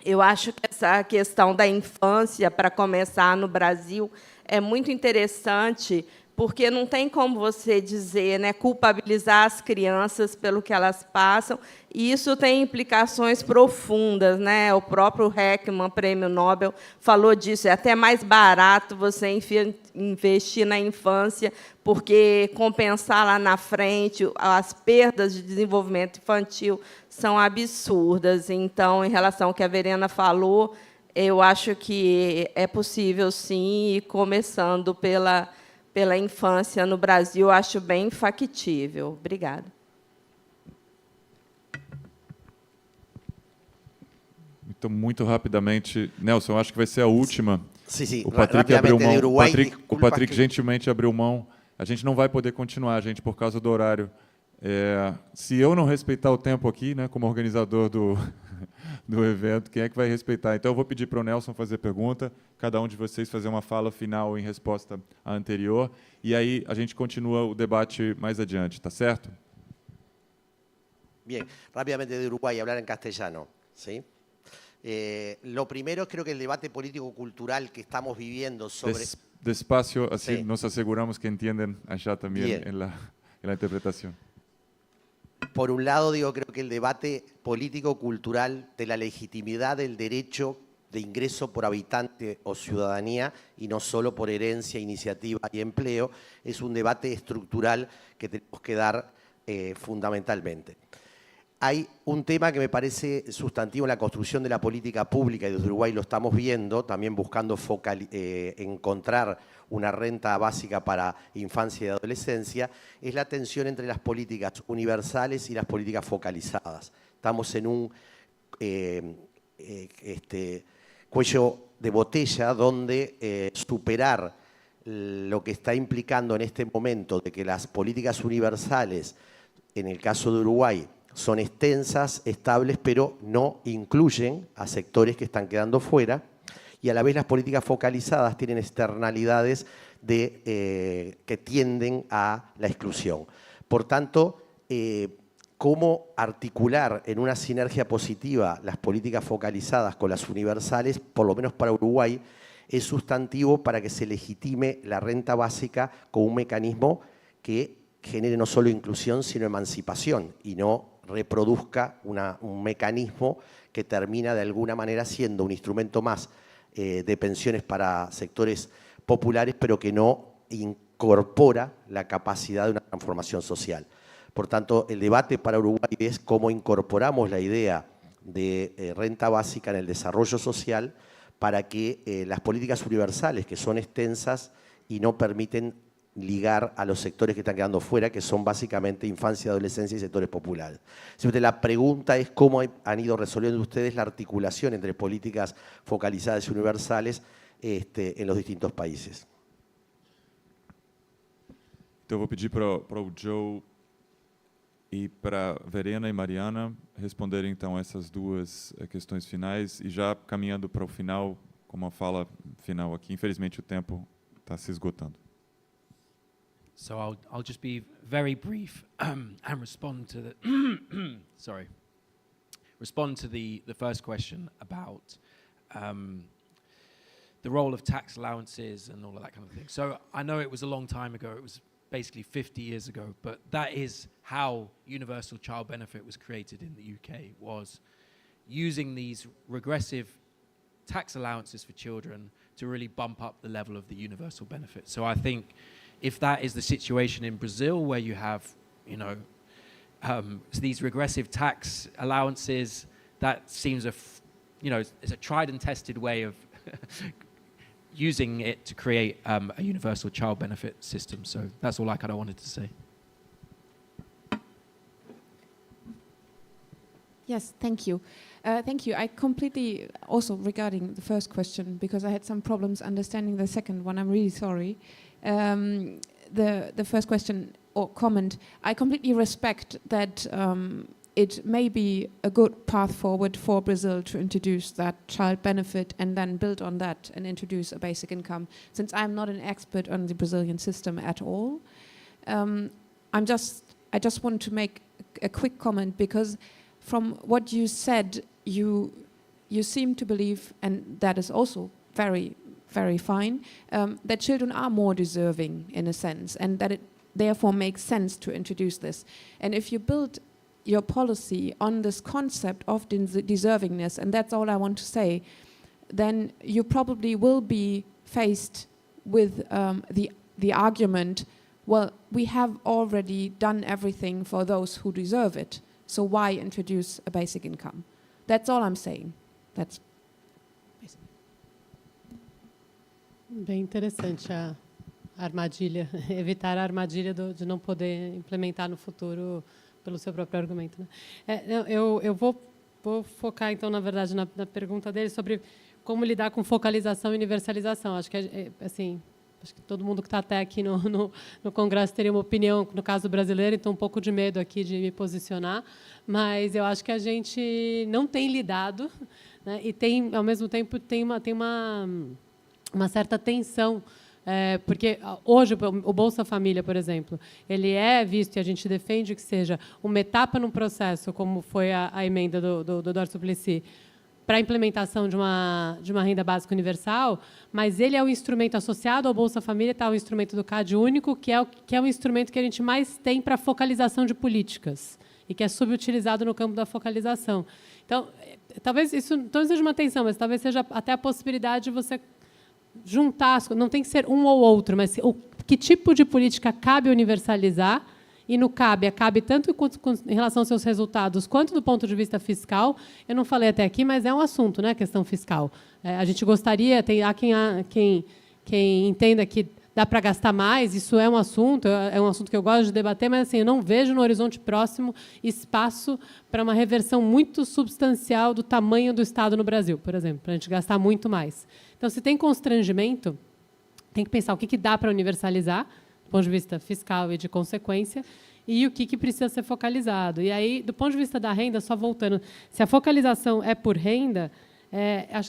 eu acho que essa questão da infância, para começar no Brasil, é muito interessante, porque não tem como você dizer, né, culpabilizar as crianças pelo que elas passam, e isso tem implicações profundas, né? O próprio Heckman, prêmio Nobel, falou disso. É até mais barato você investir na infância, porque compensar lá na frente as perdas de desenvolvimento infantil são absurdas. Então, em relação ao que a Verena falou, eu acho que é possível, sim, e começando pela infância no Brasil, eu acho bem factível. Obrigada. Então, muito rapidamente, Nelson, eu acho que vai ser a última. Sí, sí, O Patrick abriu rápidamente mão. de Uruguay. O disculpas Patrick que- gentilmente abriu mão. A gente não vai poder continuar, gente, por causa do horário. Se eu não respeitar o tempo aqui, né, como organizador do evento, quem é que vai respeitar? Então, eu vou pedir para o Nelson fazer pergunta, cada um de vocês fazer uma fala final em resposta à anterior, e aí a gente continua o debate mais adiante, tá certo? Bien, rápidamente de Uruguay, hablar en castellano, ¿sí? Lo primero, creo que el debate político-cultural que estamos viviendo sobre... Despacio, así Sí. nos aseguramos que entienden allá también Bien. en la interpretación. Por un lado, digo, creo que el debate político-cultural de la legitimidad del derecho de ingreso por habitante o ciudadanía, y no solo por herencia, iniciativa y empleo, es un debate estructural que tenemos que dar fundamentalmente. Hay un tema que me parece sustantivo en la construcción de la política pública, y desde Uruguay lo estamos viendo, también buscando encontrar una renta básica para infancia y adolescencia, es la tensión entre las políticas universales y las políticas focalizadas. Estamos en un cuello de botella donde superar lo que está implicando en este momento de que las políticas universales, en el caso de Uruguay, son extensas, estables, pero no incluyen a sectores que están quedando fuera, y a la vez las políticas focalizadas tienen externalidades que tienden a la exclusión. Por tanto, cómo articular en una sinergia positiva las políticas focalizadas con las universales, por lo menos para Uruguay, es sustantivo para que se legitime la renta básica como un mecanismo que genere no solo inclusión, sino emancipación, y no reproduzca un mecanismo que termina de alguna manera siendo un instrumento más de pensiones para sectores populares, pero que no incorpora la capacidad de una transformación social. Por tanto, el debate para Uruguay es cómo incorporamos la idea de renta básica en el desarrollo social para que las políticas universales, que son extensas y no permiten ligar a los sectores que están quedando fuera, que son básicamente infancia, adolescencia y sectores populares. Simplemente la pregunta es cómo han ido resolviendo ustedes la articulación entre políticas focalizadas y universales en los distintos países. Então, eu vou pedir para o Joe e para Verena e Mariana responderem, então, essas duas questões finais, e já caminhando para o final, com uma fala final aqui. Infelizmente, o tempo está se esgotando. So I'll just be very brief and respond to the respond to the first question about the role of tax allowances and all of that kind of thing. So I know it was a long time ago. It was basically 50 years ago, but that is how universal child benefit was created in the UK, was using these regressive tax allowances for children to really bump up the level of the universal benefit. So I think if that is the situation in Brazil, where you have, these regressive tax allowances, that seems it's a tried and tested way of using it to create a universal child benefit system. So that's all I kind of wanted to say. Yes, thank you. Thank you. I completely, also regarding the first question, because I had some problems understanding the second one, I'm really sorry. The first question or comment, I completely respect that it may be a good path forward for Brazil to introduce that child benefit and then build on that and introduce a basic income. Since I'm not an expert on the Brazilian system at all, I just want to make a quick comment, because from what you said, you seem to believe, and that is also very, very fine, that children are more deserving in a sense, and that it therefore makes sense to introduce this. And if you build your policy on this concept of deservingness, and that's all I want to say, then you probably will be faced with the argument, well, we have already done everything for those who deserve it, so why introduce a basic income? That's all I'm saying. That's basically. Bem interessante a armadilha, evitar a armadilha de não poder implementar no futuro pelo seu próprio argumento, né? Eu vou focar, então, na verdade, na pergunta dele sobre como lidar com focalização e universalização. Acho que, assim, acho que todo mundo que está até aqui no Congresso teria uma opinião, no caso brasileiro, então um pouco de medo aqui de me posicionar, mas eu acho que a gente não tem lidado, né, e tem, ao mesmo tempo, tem uma certa tensão. Porque hoje o Bolsa Família, por exemplo, ele é visto, e a gente defende que seja uma etapa num processo, como foi a emenda do Eduardo Suplicy, para a implementação de uma renda básica universal, mas ele é o instrumento associado ao Bolsa Família, está o instrumento do CAD único, que é o instrumento que a gente mais tem para focalização de políticas e que é subutilizado no campo da focalização. Então, talvez isso não seja uma tensão, mas talvez seja até a possibilidade de você juntar, não tem que ser um ou outro, mas que tipo de política cabe universalizar, e no cabe tanto em relação aos seus resultados, quanto do ponto de vista fiscal. Eu não falei até aqui, mas é um assunto, né, a questão fiscal. A gente gostaria, há quem entenda que dá para gastar mais, isso é um assunto que eu gosto de debater, mas assim, eu não vejo no horizonte próximo espaço para uma reversão muito substancial do tamanho do Estado no Brasil, por exemplo, para a gente gastar muito mais. Então, se tem constrangimento, tem que pensar o que dá para universalizar, do ponto de vista fiscal e de consequência, e o que precisa ser focalizado. E aí, do ponto de vista da renda, só voltando, se a focalização é por renda,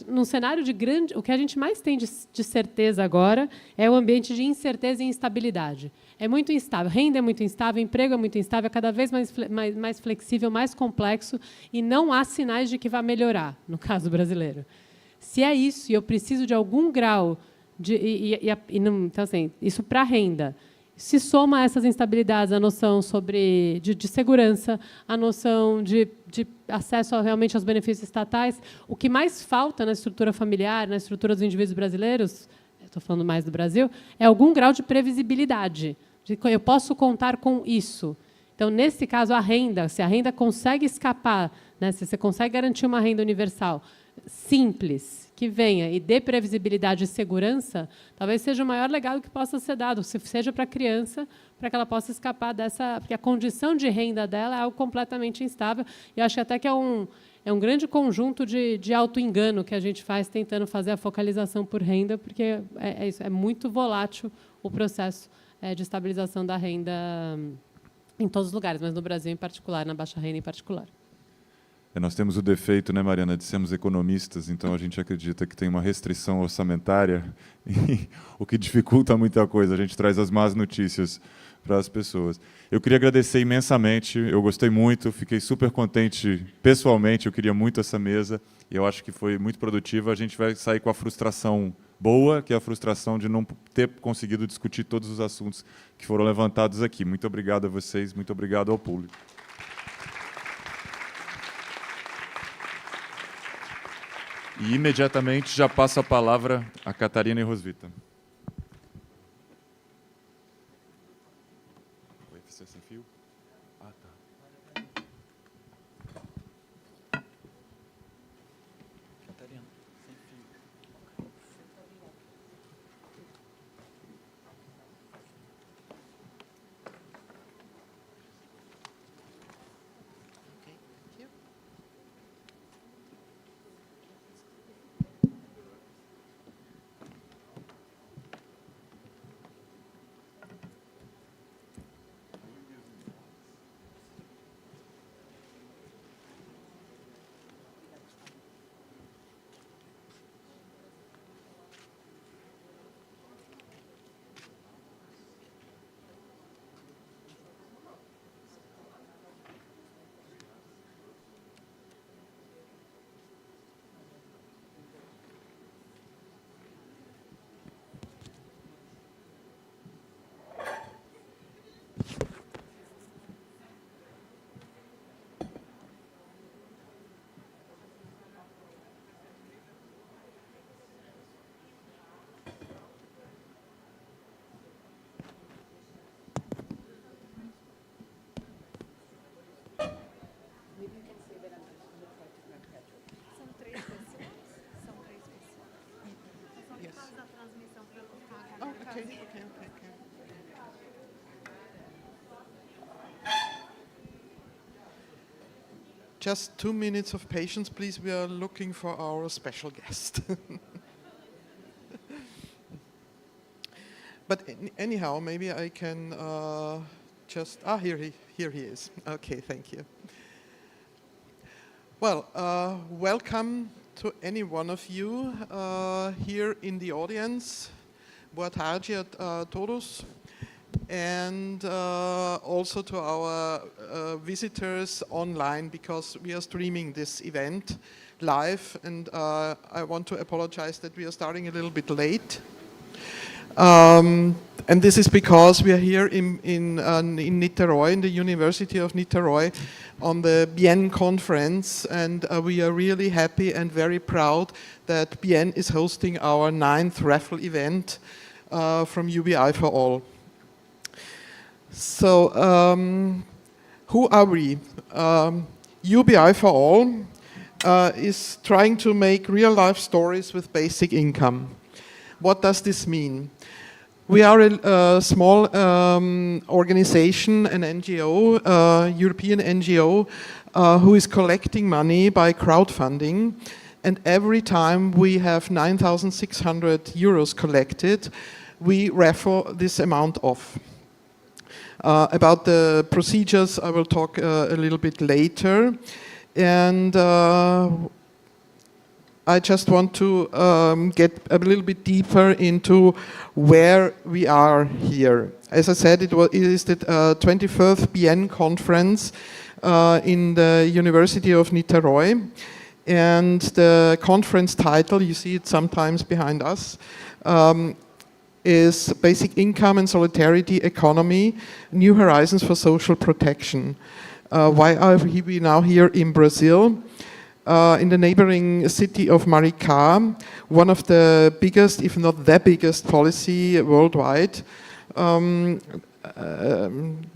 num cenário de grande... O que a gente mais tem de certeza agora é o ambiente de incerteza e instabilidade. É muito instável. Renda é muito instável, emprego é muito instável, é cada vez mais flexível, mais complexo, e não há sinais de que vai melhorar, no caso brasileiro. Se é isso, e eu preciso de algum grau de... então, assim, isso para a renda. Se soma a essas instabilidades a noção de segurança, a noção de acesso realmente aos benefícios estatais, o que mais falta na estrutura familiar, na estrutura dos indivíduos brasileiros, estou falando mais do Brasil, é algum grau de previsibilidade. Eu posso contar com isso. Então, nesse caso, a renda, se a renda consegue escapar, né, se você consegue garantir uma renda universal simples, que venha e dê previsibilidade e segurança, talvez seja o maior legado que possa ser dado, seja para a criança, para que ela possa escapar dessa... Porque a condição de renda dela é algo completamente instável, e eu acho até que é um grande conjunto de auto-engano que a gente faz tentando fazer a focalização por renda, porque é muito volátil o processo de estabilização da renda em todos os lugares, mas no Brasil em particular, na baixa renda em particular. Nós temos o defeito, né, Mariana, de sermos economistas, então a gente acredita que tem uma restrição orçamentária, o que dificulta muita coisa. A gente traz as más notícias para as pessoas. Eu queria agradecer imensamente, eu gostei muito, fiquei super contente pessoalmente, eu queria muito essa mesa, e eu acho que foi muito produtiva. A gente vai sair com a frustração boa, que é a frustração de não ter conseguido discutir todos os assuntos que foram levantados aqui. Muito obrigado a vocês, muito obrigado ao público. E imediatamente já passo a palavra a Catarina e Rosvita. Oi, você sem fio? Ah, tá. Catarina, sem fio. just 2 minutes of patience, please. We are looking for our special guest. But anyhow, maybe I can just... here he is. Okay, thank you. Well, welcome to any one of you here in the audience. Boa tarde a todos. And also to our visitors online, because we are streaming this event live, and I want to apologize that we are starting a little bit late. And this is because we are here in Niterói, in the University of Niterói, on the BIEN conference, and we are really happy and very proud that BIEN is hosting our 9th raffle event from UBI for All. So, who are we? UBI for All is trying to make real-life stories with basic income. What does this mean? We are a small organization, an NGO, European NGO, who is collecting money by crowdfunding. And every time we have 9,600 euros collected, we raffle this amount off. About the procedures, I will talk a little bit later. And I just want to get a little bit deeper into where we are here. As I said, it is the 21st BIEN conference in the University of Niterói. And the conference title, you see it sometimes behind us, is Basic Income and Solidarity Economy, New Horizons for Social Protection. Why are we now here in Brazil? In the neighboring city of Maricá, one of the biggest, if not the biggest policy worldwide,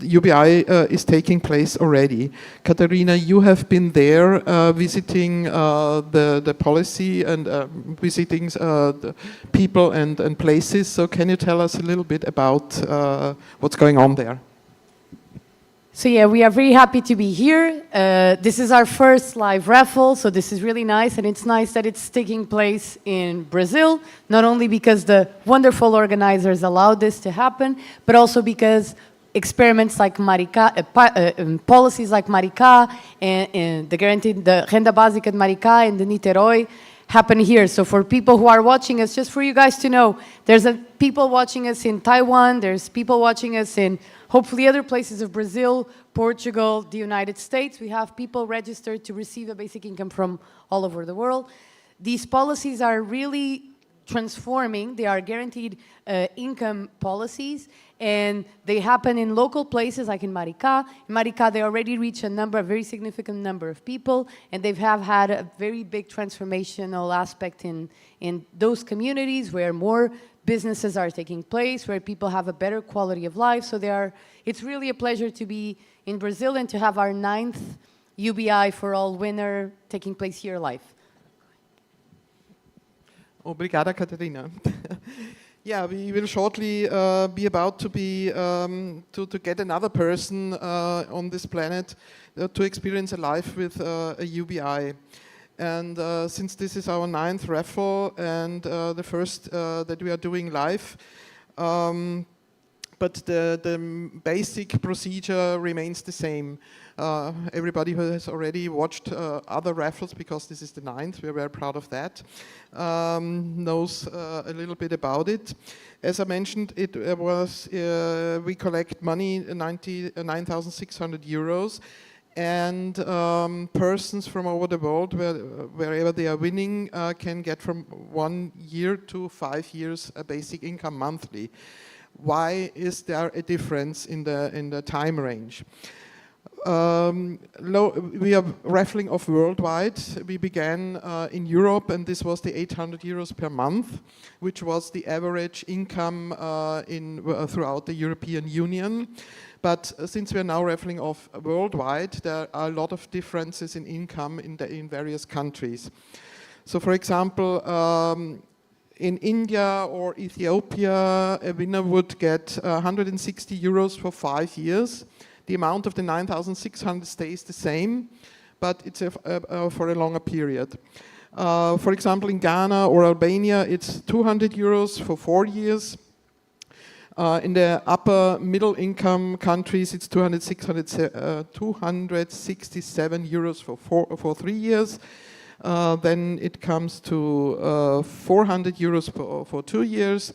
UBI is taking place already. Katarina, you have been there visiting the policy and visiting the people and places. So can you tell us a little bit about what's going on there? So yeah, we are very happy to be here. This is our first live raffle, so this is really nice, and it's nice that it's taking place in Brazil, not only because the wonderful organizers allowed this to happen, but also because experiments like Maricá, policies like Maricá, and the Renda Básica in Maricá and the Niterói happen here. So for people who are watching us, just for you guys to know, there's people watching us in Taiwan, there's people watching us in hopefully other places of Brazil, Portugal, the United States. We have people registered to receive a basic income from all over the world. These policies are really transforming. They are guaranteed income policies, and they happen in local places like in Maricá. In Maricá, they already reach a very significant number of people, and they have had a very big transformational aspect in those communities where more businesses are taking place, where people have a better quality of life. So it's really a pleasure to be in Brazil and to have our 9th UBI for All winner taking place here live. Obrigada, Catarina. Yeah, we will shortly be about to to get another person on this planet to experience a life with a UBI. And since this is our 9th raffle and the first that we are doing live, but the basic procedure remains the same. Everybody who has already watched other raffles, because this is the 9th, we are very proud of that, knows a little bit about it. As I mentioned, we collect money, 9,600 euros. And persons from over the world, wherever they are winning, can get from 1 year to 5 years a basic income monthly. Why is there a difference in the time range? We are raffling off worldwide. We began in Europe, and this was the 800 euros per month, which was the average income throughout the European Union. But since we are now raffling off worldwide, there are a lot of differences in income in various countries. So for example, in India or Ethiopia, a winner would get 160 euros for 5 years. The amount of the 9,600 stays the same, but it's for a longer period. For example, in Ghana or Albania, it's 200 euros for 4 years. In the upper middle income countries, it's 267 euros for 3 years. Then it comes to 400 euros for 2 years,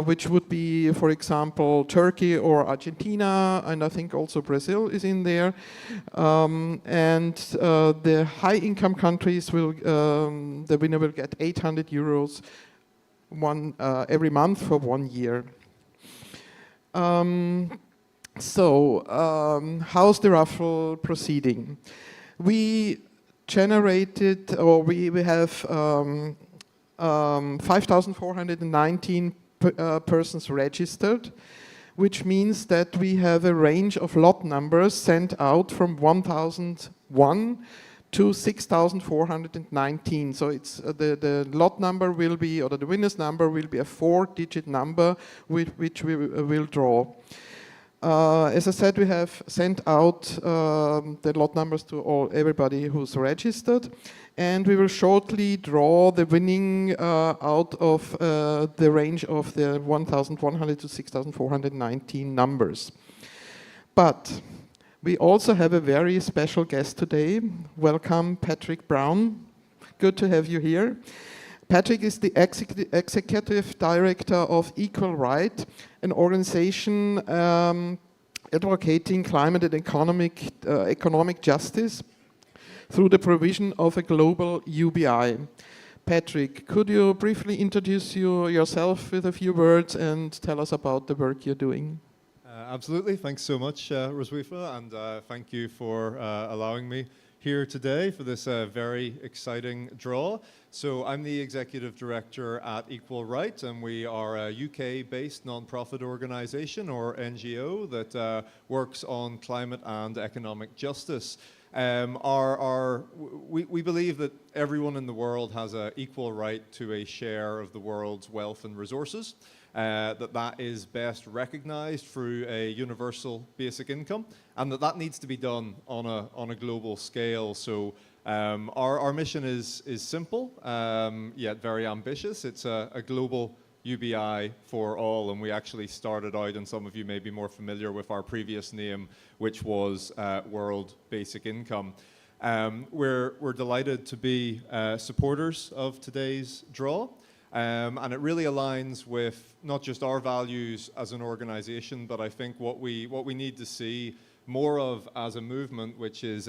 which would be, for example, Turkey or Argentina, and I think also Brazil is in there. The high income countries the winner will get 800 euros every month for 1 year. How's the raffle proceeding? We generated, or we have 5,419 persons registered, which means that we have a range of lot numbers sent out from 1,001 to 6,419. So it's the lot number will be, or the winner's number will be a 4-digit number with which we will draw. As I said, we have sent out the lot numbers to everybody who's registered, and we will shortly draw the winning out of the range of the 1,100 to 6,419 numbers. But we also have a very special guest today. Welcome, Patrick Brown. Good to have you here. Patrick is the Executive Director of Equal Right, an organization advocating climate and economic justice through the provision of a global UBI. Patrick, could you briefly introduce yourself with a few words and tell us about the work you're doing? Absolutely. Thanks so much, Roswitha, and thank you for allowing me here today for this very exciting draw. So I'm the Executive Director at Equal Right, and we are a UK-based non-profit organisation, or NGO, that works on climate and economic justice. We believe that everyone in the world has an equal right to a share of the world's wealth and resources. That is best recognized through a universal basic income, and that needs to be done on a global scale. So our mission is simple, yet very ambitious. It's a global UBI for all, and we actually started out, and some of you may be more familiar with our previous name, which was World Basic Income. We're delighted to be supporters of today's draw. And it really aligns with not just our values as an organization, but I think what we need to see more of as a movement, which is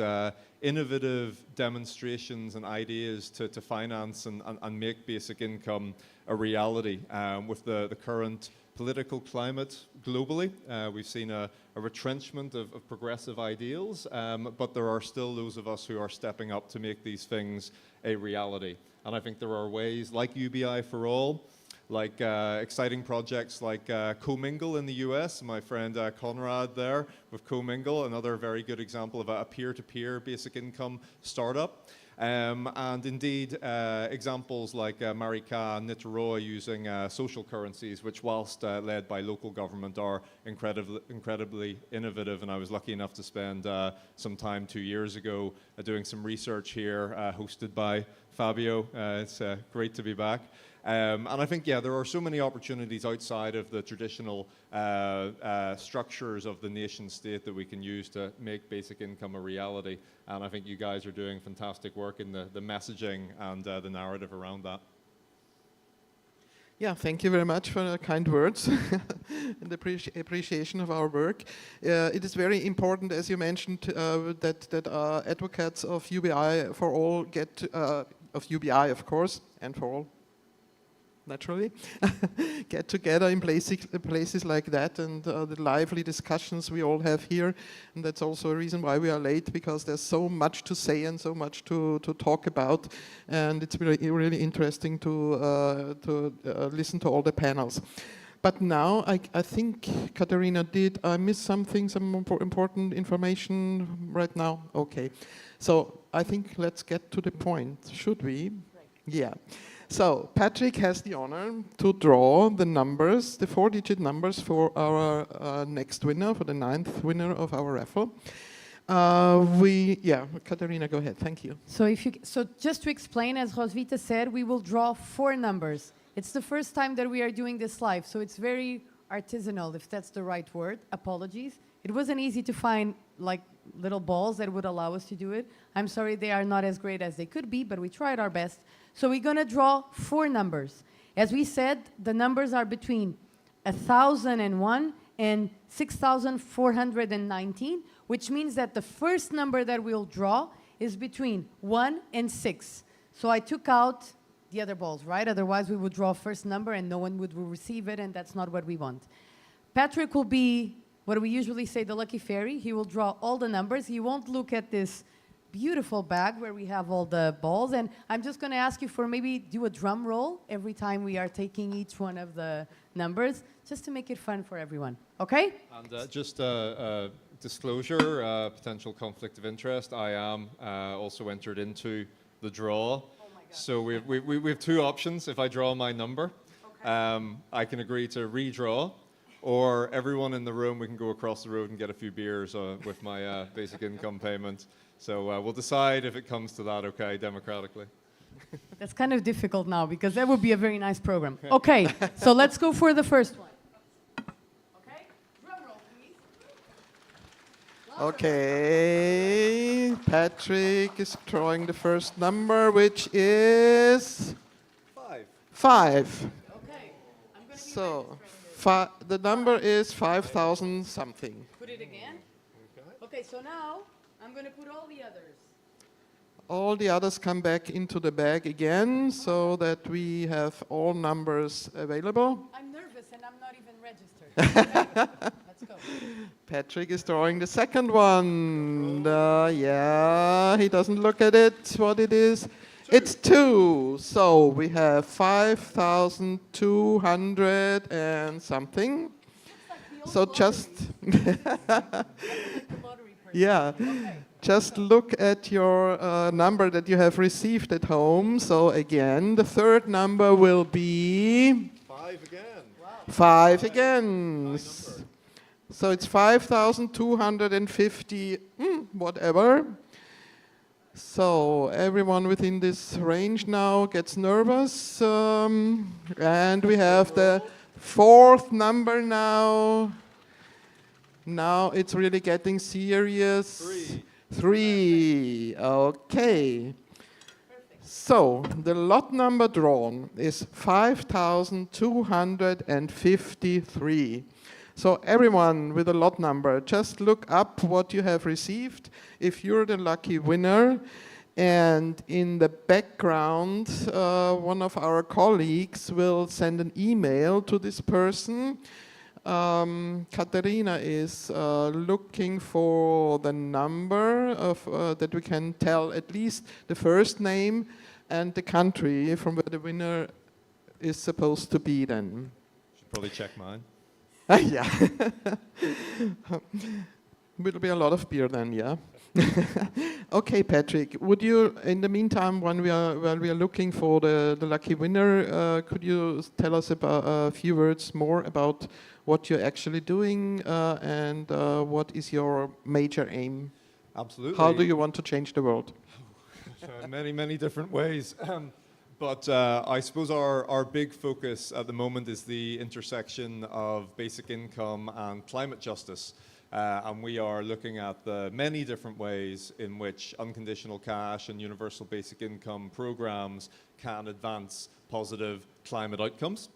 innovative demonstrations and ideas to finance and make basic income a reality. With the current political climate globally, we've seen a retrenchment of progressive ideals, but there are still those of us who are stepping up to make these things a reality. And I think there are ways like UBI for All, like exciting projects like Commingle in the US, my friend Conrad there with Commingle, another very good example of a peer-to-peer basic income startup. And indeed, examples like Mariana and Niteroi using social currencies, which whilst led by local government are incredibly innovative. And I was lucky enough to spend some time 2 years ago doing some research here, hosted by Fabio. It's great to be back. And I think, yeah, there are so many opportunities outside of the traditional structures of the nation state that we can use to make basic income a reality. And I think you guys are doing fantastic work in the messaging and the narrative around that. Yeah, thank you very much for the kind words and appreciation of our work. It is very important, as you mentioned, that advocates of UBI for all get, of UBI of course, and for all, naturally, get together in places like that, and the lively discussions we all have here. And that's also a reason why we are late, because there's so much to say and so much to talk about, and it's really interesting to listen to all the panels. But now, I think, Katerina, did I miss something, some important information right now? Okay. So I think let's get to the point. Should we? Right. Yeah. So Patrick has the honor to draw the numbers, the 4-digit numbers for our next winner, for the 9th winner of our raffle. Katarina, go ahead. Thank you. So just to explain, as Rosvita said, we will draw 4 numbers. It's the first time that we are doing this live, so it's very artisanal, if that's the right word. Apologies. It wasn't easy to find like little balls that would allow us to do it. I'm sorry they are not as great as they could be, but we tried our best. So we're going to draw 4 numbers. As we said, the numbers are between 1,001 and 6,419, which means that the first number that we'll draw is between 1 and 6. So I took out the other balls, right? Otherwise, we would draw first number and no one would receive it, and that's not what we want. Patrick will be what we usually say, the lucky fairy. He will draw all the numbers. He won't look at this beautiful bag where we have all the balls. And I'm just going to ask you for maybe do a drum roll every time we are taking each one of the numbers, just to make it fun for everyone. Okay? And just a disclosure, potential conflict of interest. I am also entered into the draw. So we have 2 options. If I draw my number, I can agree to redraw, or everyone in the room, we can go across the road and get a few beers with my basic income payment. So we'll decide if it comes to that, okay, democratically. That's kind of difficult now, because that would be a very nice program. Okay, so let's go for the first one. Okay, drum roll, please. Okay, Patrick is drawing the first number, which is 5. Okay, I'm going to be So the number is 5,000 something. Put it again. Okay, so now I'm going to put all the others. All the others come back into the bag again, so that we have all numbers available. I'm nervous and I'm not even registered. Okay, let's go. Patrick is drawing the second one. Yeah, he doesn't look at it, what it is. It's 2. So we have 5,200 and something. So just yeah, just look at your number that you have received at home. So again, the third number will be 5 again. Wow. 5 again. So it's 5,250, whatever. So everyone within this range now gets nervous. And we have the 4th number now. Now it's really getting serious. 3. Okay. So the lot number drawn is 5,253. So everyone with a lot number, just look up what you have received if you're the lucky winner. And in the background, one of our colleagues will send an email to this person. Katarina is looking for the number of that we can tell at least the first name and the country from where the winner is supposed to be then. Should probably check mine. Yeah. Will be a lot of beer then, yeah. Okay, Patrick, would you, in the meantime, while we are looking for the lucky winner, could you tell us about a few words more about what you're actually doing and what is your major aim? Absolutely. How do you want to change the world? Many different ways. But I suppose our big focus at the moment is the intersection of basic income and climate justice. And we are looking at the many different ways in which unconditional cash and universal basic income programs can advance positive climate outcomes.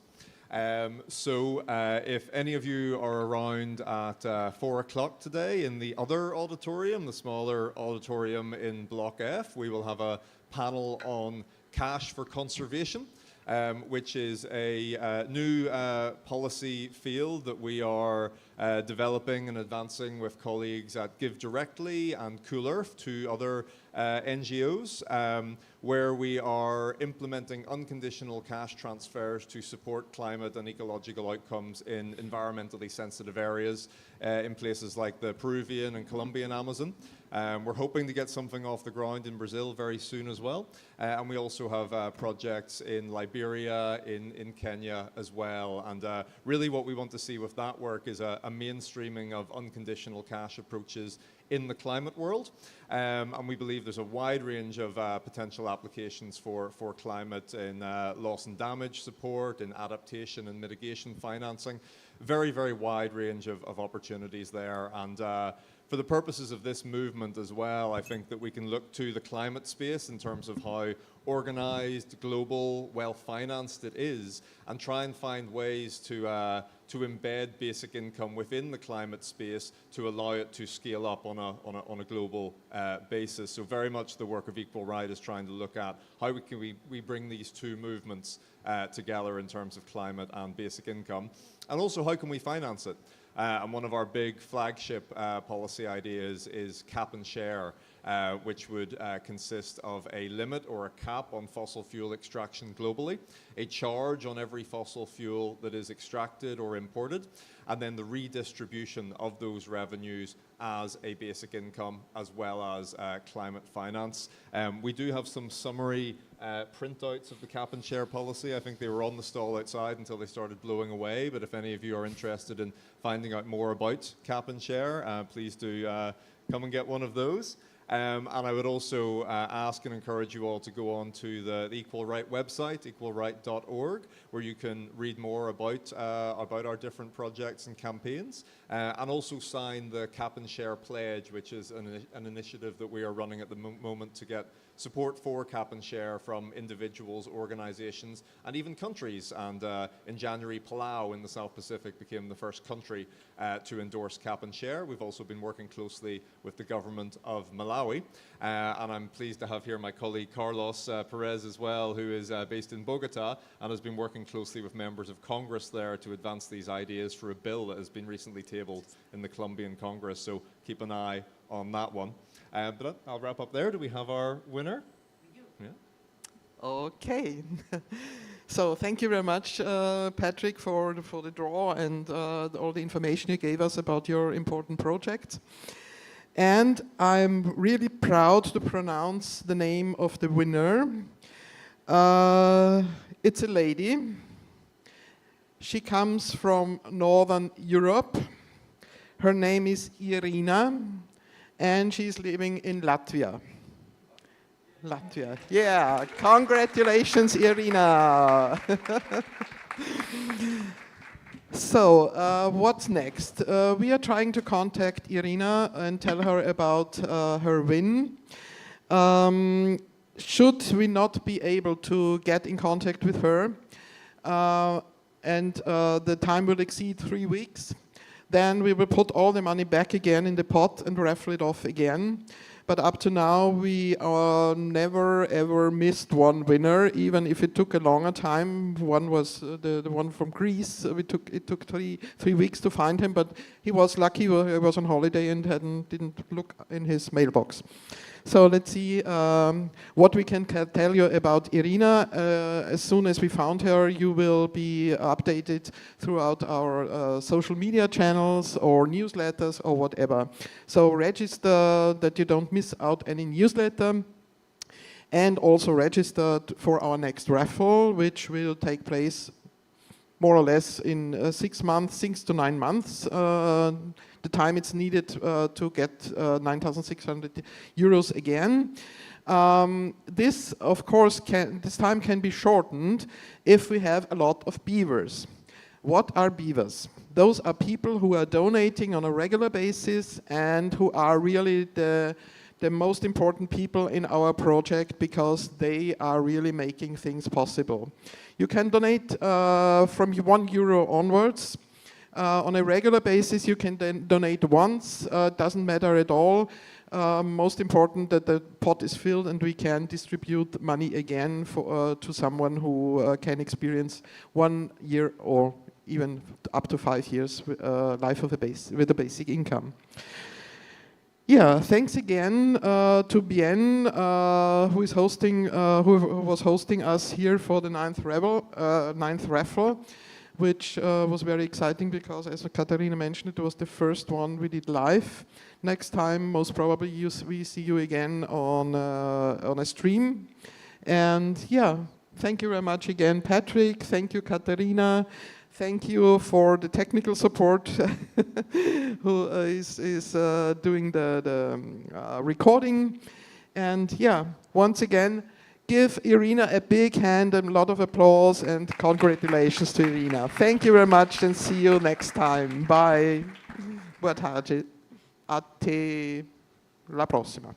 So if any of you are around at 4 o'clock today in the other auditorium, the smaller auditorium in Block F, we will have a panel on cash for conservation, which is a new policy field that we are developing and advancing with colleagues at Give Directly and Cool Earth, 2 other NGOs, where we are implementing unconditional cash transfers to support climate and ecological outcomes in environmentally sensitive areas in places like the Peruvian and Colombian Amazon. We're hoping to get something off the ground in Brazil very soon as well. And we also have projects in Liberia, in Kenya as well. And really what we want to see with that work is a mainstreaming of unconditional cash approaches in the climate world. And we believe there's a wide range of potential applications for climate in loss and damage support, in adaptation and mitigation financing. Very, very wide range of opportunities there. And for the purposes of this movement as well, I think that we can look to the climate space in terms of how organized, global, well-financed it is, and try and find ways to embed basic income within the climate space to allow it to scale up on a global basis. So very much the work of Equal Right is trying to look at how we bring these two movements together in terms of climate and basic income, and also how can we finance it. And one of our big flagship policy ideas is cap and share, which would consist of a limit or a cap on fossil fuel extraction globally, a charge on every fossil fuel that is extracted or imported, and then the redistribution of those revenues as a basic income as well as climate finance. We do have some summary printouts of the cap and share policy. I think they were on the stall outside until they started blowing away, but if any of you are interested in finding out more about cap and share, please do come and get one of those. And I would also ask and encourage you all to go on to the Equal Right website, equalright.org, where you can read more about our different projects and campaigns, and also sign the Cap and Share Pledge, which is an initiative that we are running at the moment to get support for cap and share from individuals, organizations, and even countries. And in January, Palau in the South Pacific became the first country to endorse cap and share. We've also been working closely with the government of Malawi. And I'm pleased to have here my colleague Carlos Perez as well, who is based in Bogota and has been working closely with members of Congress there to advance these ideas for a bill that has been recently tabled in the Colombian Congress. So keep an eye on that one. But I'll wrap up there. Do we have our winner? We do. Yeah. Okay. So thank you very much, Patrick, for the draw and all the information you gave us about your important project. And I'm really proud to pronounce the name of the winner. It's a lady. She comes from Northern Europe. Her name is Irina, and she's living in Latvia. Latvia, yeah, congratulations, Irina. So, what's next? We are trying to contact Irina and tell her about her win. Should we not be able to get in contact with her, and the time will exceed 3 weeks, then we will put all the money back again in the pot and raffle it off again. But up to now, we never ever missed one winner, even if it took a longer time. One was the one from Greece. It took three weeks to find him, but he was lucky. He was on holiday and didn't look in his mailbox. So let's see what we can tell you about Irina. As soon as we found her, you will be updated throughout our social media channels or newsletters or whatever. So register that you don't miss out any newsletter, and also register for our next raffle, which will take place more or less in 6 months, 6 to 9 months. The time it's needed to get 9,600 euros again. This, of course, this time can be shortened if we have a lot of beavers. What are beavers? Those are people who are donating on a regular basis and who are really the most important people in our project, because they are really making things possible. You can donate from €1 onwards. On a regular basis, you can then donate once. Doesn't matter at all. Most important that the pot is filled and we can distribute money again to someone who can experience 1 year or even up to 5 years life with a basic income. Yeah, thanks again to Bien, who was hosting us here for the ninth raffle. which was very exciting because, as Katharina mentioned, it was the first one we did live. Next time, most probably, we see you again on a stream. And yeah, thank you very much again, Patrick. Thank you, Katharina. Thank you for the technical support who is doing the recording. And yeah, once again, give Irina a big hand and a lot of applause and congratulations to Irina. Thank you very much and see you next time. Bye. Boa tarde. Até la prossima.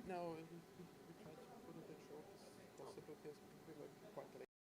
No, we tried to put it as short as possible because we were quite late.